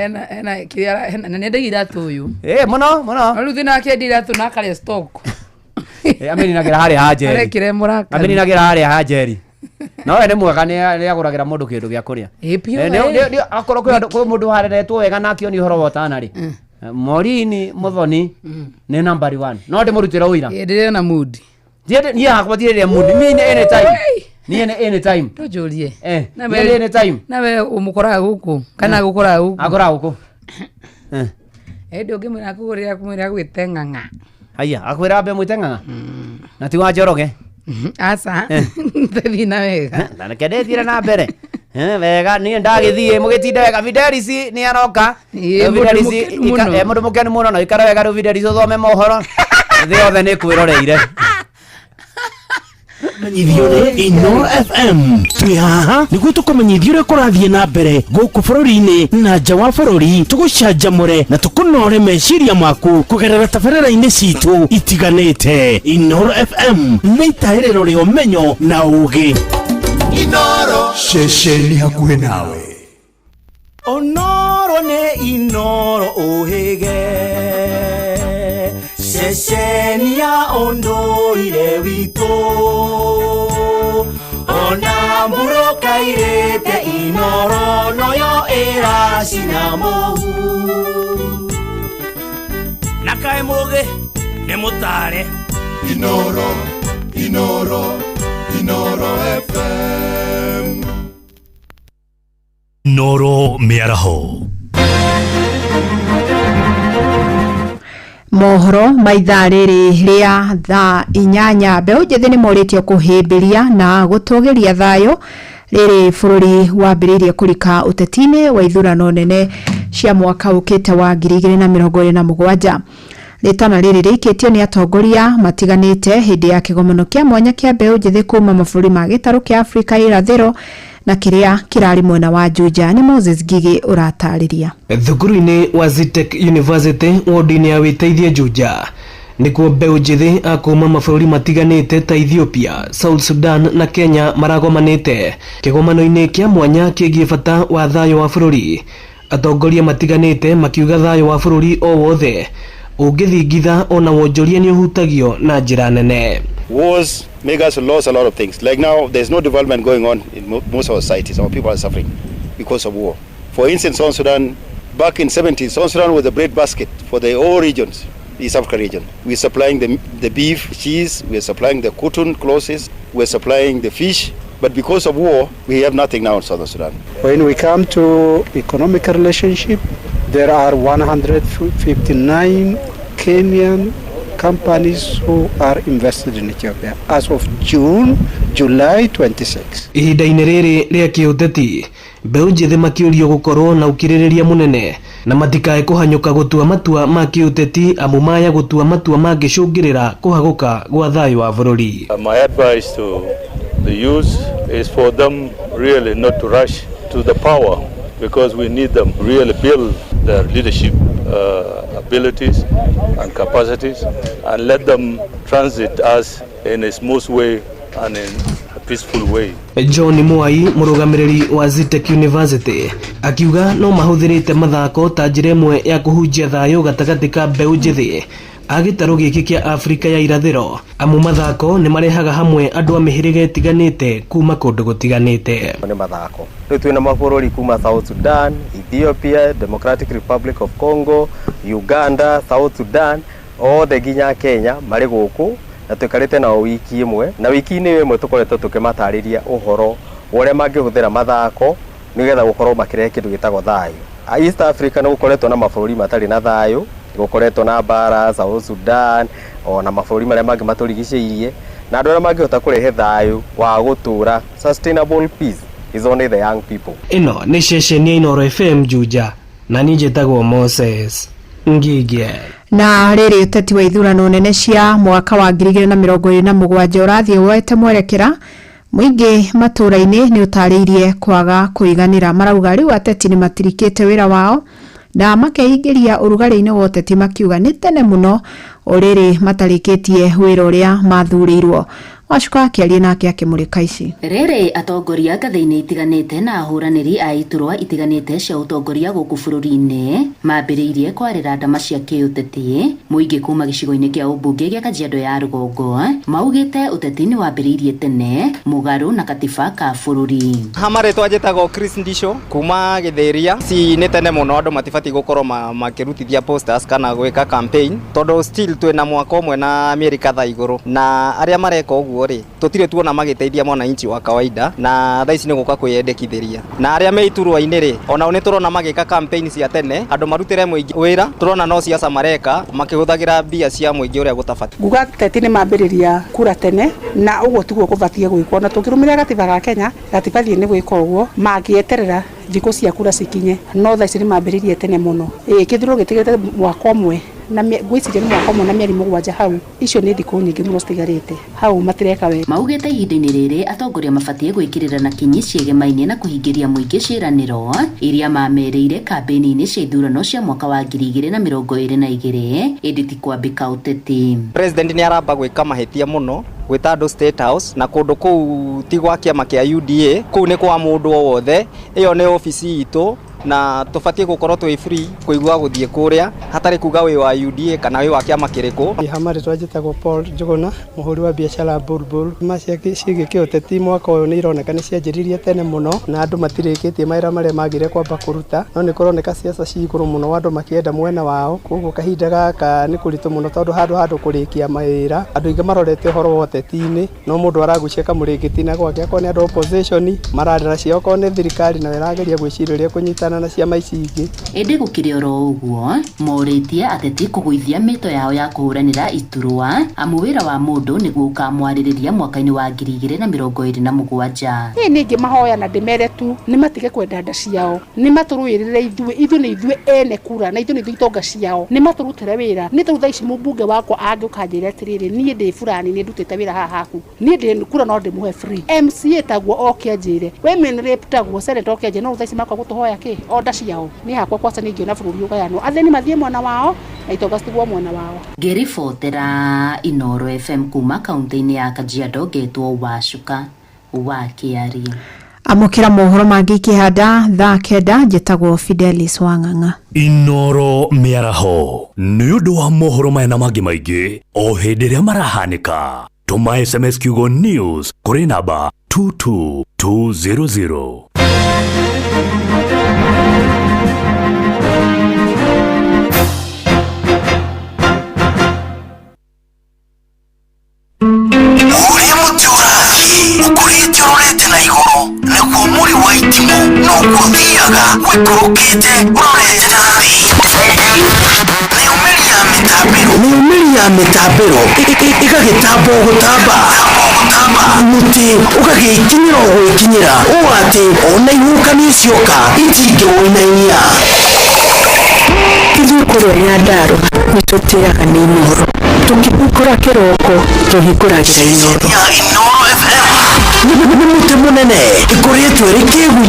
na nĩendagia iratũ ũyũ mũno rĩu thĩna akĩendia iratũ na akarĩa stock ameninagĩra harĩa hanjeri arekire mũraka ameninagĩra harĩa hanjeri no we nĩ mwega nĩagũragĩra mũndũ kĩndũ gĩa kũrĩa akorwo kwĩ mũndũ hareretwo wega nakĩo nĩ ũhoro wa ũtanarĩ Morini Muthoni nĩ number 1 no ndĩmũrutĩra ũira ndĩrĩ na mood niĩ hakwa ndirĩ mood mimi anytime niĩ anytime ndũjũrie niĩ anytime nawe ũmũkoraga gũkũ kana gũkoraga gũkũ agora gũkũ ndĩ ũngĩmwĩra akũgũrĩra kũmwĩra gwĩte ng'ang'a aya akwĩra mbe mwĩte ng'ang'a na ti wa Njoroge aca thiĩ na wega na nĩkendethire na mbere wega niĩ ndagĩthiĩ mũgĩtinde wega Fidelis nĩ aroka mũndũ mũkenu mũno na ikara wega rĩu Fidelis ũthome mohoro thĩ yothe nĩ kwĩroreire menyithio ni Inoro FM twi haha niguo tukumenyithio uria kurathie na mbere guku bururi-ini na nja wa bururi tugucanjamure na tukunore meciria maku kugerera tabarĩra-inĩ citu itiganĩte. Inoro FM nĩ itaĩrĩro rĩa ũmenyo na ũũgĩ. Inoro ceceni hakuhĩ nawe. Onoro ne Inoro ohege ceceni ya ondoire witũ ona mburo kairĩte Inoro noyo ĩracina mũhu na kaĩ mũgĩ nĩ mũtare. Inoro FM Inoro mĩaraho. Mohoro maithaa rĩrĩ rĩa thaa 8 mbeũ njĩthĩ nĩ morĩtio kũhĩmbĩria na gũtũgĩria thayũ rĩrĩ bũrũri wambĩrĩirie kũrika ũteti-inĩ wa ithurano nene cia mwaka ũkĩte wa 2027. Rĩtana rĩrĩ rĩikĩtio nĩ atongoria matiganĩte hĩndĩ ya kĩgomano kĩa mwanya kĩa mbeũ njĩthĩ kuma mabũrũri ma gĩtarũ kĩa Afrika ya irathĩro na kĩrĩa kĩrarĩ mwena wa Juja. Nĩ Moses Gigi ũratarĩria. Thukuru-inĩ wa Zitech University wodi-inĩ ya Wĩteithie Juja nĩkuo mbeũ njĩthĩ akuma mabũrũri matiganĩte ta Ethiopia, South Sudan na Kenya maragomanĩte kĩgomano-inĩ kĩa mwanya kĩgiĩ bata wa thayũ wa bũrũri. Atongoria matiganĩte makiuga thayũ wa bũrũri o wothe ũngĩthingitha ona wonjoria nĩ ũhutagio na njĩra nene. Wars make us lose a lot of things. Like now, there's no development going on in most of our societies. Our people are suffering because of war. For instance, South Sudan, back in 70s, South Sudan was a bread basket for the all regions, East Africa region. We're supplying the beef, cheese, we're supplying the cotton, clothes, we're supplying the fish. But because of war, we have nothing now in Southern Sudan. When we come to economic relationship, there are 159 Kenyan companies who are invested in Ethiopia as of July 26. Ihinda-inĩ rĩrĩ rĩa kĩũteti mbeũ njĩthĩ makiũrio gũkorwo na ũkirĩrĩria mũnene na matikae kũhanyũka gũtua matua ma kĩũteti amu maya gũtua matua mangĩcũngĩrĩra kũhagũka gwa thayũ wa bũrũri. My advice to the youth is for them really not to rush to the power because we need them really build their leadership abilities and capacities and let them transit us in a smooth way and in a peaceful way. John Mwai mũrũgamĩrĩri wa Zitech University akiuga no mahũthĩrĩte mathako ta njĩra ĩmwe ya kũhunjia thayũ gatagatĩ ka mbeũ njĩthĩ a gĩtarũ gĩkĩ kĩa Afrika ya irathĩro amu mathako nĩ marehaga hamwe andũ a mĩhĩrĩga ĩtiganĩte kuma kũndũ gũtiganĩte. Nĩ mathako rĩu twĩna mabũrũri kuma South Sudan, Ethiopia, Democratic Republic of Congo, Uganda, South Sudan, othe nginya Kenya marĩ gũkũ na tũikarĩte nao wiki ĩmwe na wiki-inĩ ĩmwe tũkoretwo tũkĩmatarĩria ũhoro ũrĩa mangĩhũthĩra mathako nĩgetha gũkorwo makĩrehe kĩndũ gĩtagwo thayũ. East Africa nĩ gũkoretwo na mabũrũri matarĩ na thayũ, gũkoretwo na mbara South Sudan ona mabũrũri marĩa mangĩ matũrigicĩirie na andũ arĩa mangĩhota kũrehe thayũ wa gũtũra sustainable peace is only the young people. Ĩno nĩ ceceni ya Inoro FM Juja na niĩ njĩtagwo Moses Ngigi. Na rĩrĩ ũteti wa ithurano nene cia mwaka wa 2027 ũrathiĩ woete mwerekera mũingĩ matũra-inĩ nĩ ũtarĩirie kwaga kũiganĩra. Marauga rĩu ateti nĩ matirikĩte wĩra wao na makeingĩria ũrugarĩ-inĩ wa ũteti makiuga nĩ tene mũno ũrĩrĩ matarĩkĩtie wĩra ũrĩa mathurĩirwo. Wacuka akĩaria nake akĩmũrĩka ici. Rĩrĩ atongoria ngathĩ-inĩ itiganĩte na ahũranĩri a iturwa itiganĩte cia ũtongoria gũkũ bũrũri-inĩ mambĩrĩirie kwarĩra ndama cia kĩũteti mũingĩ kuma gĩcigo-inĩ kĩa ũmbunge gĩa Kajiado ya rũgongo maugĩte ũteti nĩ wambĩrĩirie tene mũgarũ na katiba ka bũrũri. Hamarĩtwa njĩtagwo Chris Ndisho kuma Gĩthĩria. Si nĩ tene mũno andũ matibatiĩ gũkorwo makĩrutithia posters kana gwĩka campaign tondũ still twĩna mwaka ũmwe na Amerika tha igũrũ na arĩa mareka ũguo rĩ tũtirĩ tuona magĩteithia mwananchi wa kawaida na thaa ici nĩ gũka kwĩyendekithĩria na arĩa me iturwa-inĩ rĩ ona nĩ tũrona magĩka campaign cia tene andũ marutĩre mũingĩ wĩra tũrona no ciaca mareka makĩhũthagĩra mbia cia mũingĩ ũrĩa gũtabatiĩ. Nguga teti nĩ mambĩrĩria kura tene na ũguo tiguo gũbatiĩ gwĩkwo na tũkĩrũmĩrĩra gatiba ga Kenya gatibatiĩ nĩ gwĩka ũguo mangĩeterera thikũ cia kura cikinye no thaa ici nĩ mambĩrĩirie tene mũno. Kĩthurano gĩtigĩte mwaka ũmwe na gwiciria ni mwaka ũmwe na mĩeri mũgwanja hau icio nĩ thikũ nyingĩ mũno citigarĩte hau matireka wega. Maugĩte ihinda-inĩ rĩrĩ atongoria mabatie gwĩkĩrĩra na kinyi ciĩgemainie na kũhingĩria mũingĩ ciĩranĩro iria mamerĩire kambĩini-inĩ cia ithurano cia mwaka wa 2022 ĩndĩ ti kwambĩka ũteti. President nĩ aramba gwĩka mahĩtia mũno gwĩta andũ State House na kũndũ kũu ti gwa kĩama kĩa UDA, kũu nĩ kwa mũndũ o wothe, ĩyo nĩ obici itũ na tubatie gukorwo twi free kuigua guthie kuria hatari kuga wi wa UDA kana wi wa kiama kiriko. Hamari twajitagwo Paul Njuguna muhuri wa biashara Bulbul maciake cigike uteti mwaka uyu ni ironeka ni cianjiririe tene muno na andu matirikitie maira maria magire kwamba kuruta no ni kuroneka siasa ciguru muno andu makienda mwena wao koguo kahinda gaka ni kuritu muno tondu handu kurikia maira andu ingi marorete horo wa uteti-ini no mundu aragucia kamurigiti na gwake akoni andu opposition mararira cio kone thirikari na werageria gwiciriria kunyitana na ciama ici ingĩ. Ĩndĩ gũkĩrĩ oro ũguo morĩtie ateti kũgũithia mĩto yao ya kũhũranĩra iturwa amu wĩra wa mũndũ nĩguo ũkamwarĩrĩria mwaka-inĩ wa 2027. Niĩ ingĩmahoya na ndĩmere tu nĩ matige kwenda nda ciao, nĩ matũrũĩrĩre ithuĩ nĩ ithuĩ ene kura na ithuĩ nĩ ithuĩ itonga ciao, nĩ matũrutĩre wĩra. Nĩ tondũ thaa ici mũmbunge wakwa angĩũka njĩre atĩrĩrĩ niĩ ndĩ fulani nĩ ndutĩte wĩra haha haku, niĩ ndĩ kura no ndĩmũhe free. MCA taguo oke anjĩre women rep taguo senator oke anjĩre no thaa ici makwa gũtũhoya kĩ onda ciao ni hakwa kwasa ningiona bũrũri ũgayanwo atheni mathie mwana wao na itonga citigwo mwana wao. Ngĩribotera Inooro FM kuma kaunti-inĩ ya Kajiado ngetwo Wacuka wa Kĩaria. Amũkĩra mohoro mangĩ ikĩhanda thaa kenda njĩtagwo Fidelis Wang'ang'a. Inooro mĩaraho nĩ ũndũ wa mohoro maya na mangĩ maingĩ o hĩndĩ ĩrĩa marahanĩka. Tũma SMS kiugo news kũrĩ namba 22200. Ukurite na igoro nĩguo mũri wa itimũ no gũthiaga wĩkũrũkĩte ũrorete na thĩ. Nĩumĩri ya mĩtambĩro ĩgagĩtamba gũtamba mũtĩ ũgagĩkinyĩra gwĩkinyĩra ũũ atĩ ona ihukanio cioka itingĩwĩnainia. Ithuĩ kũrĩa Nyandarua nĩtũtĩaga nĩ Inooro, tũkĩhingũra kĩroko tũhingũragĩra Inooro. Nĩ mũtĩ mũnene ĩkoretwo ĩrĩ kĩgunyũ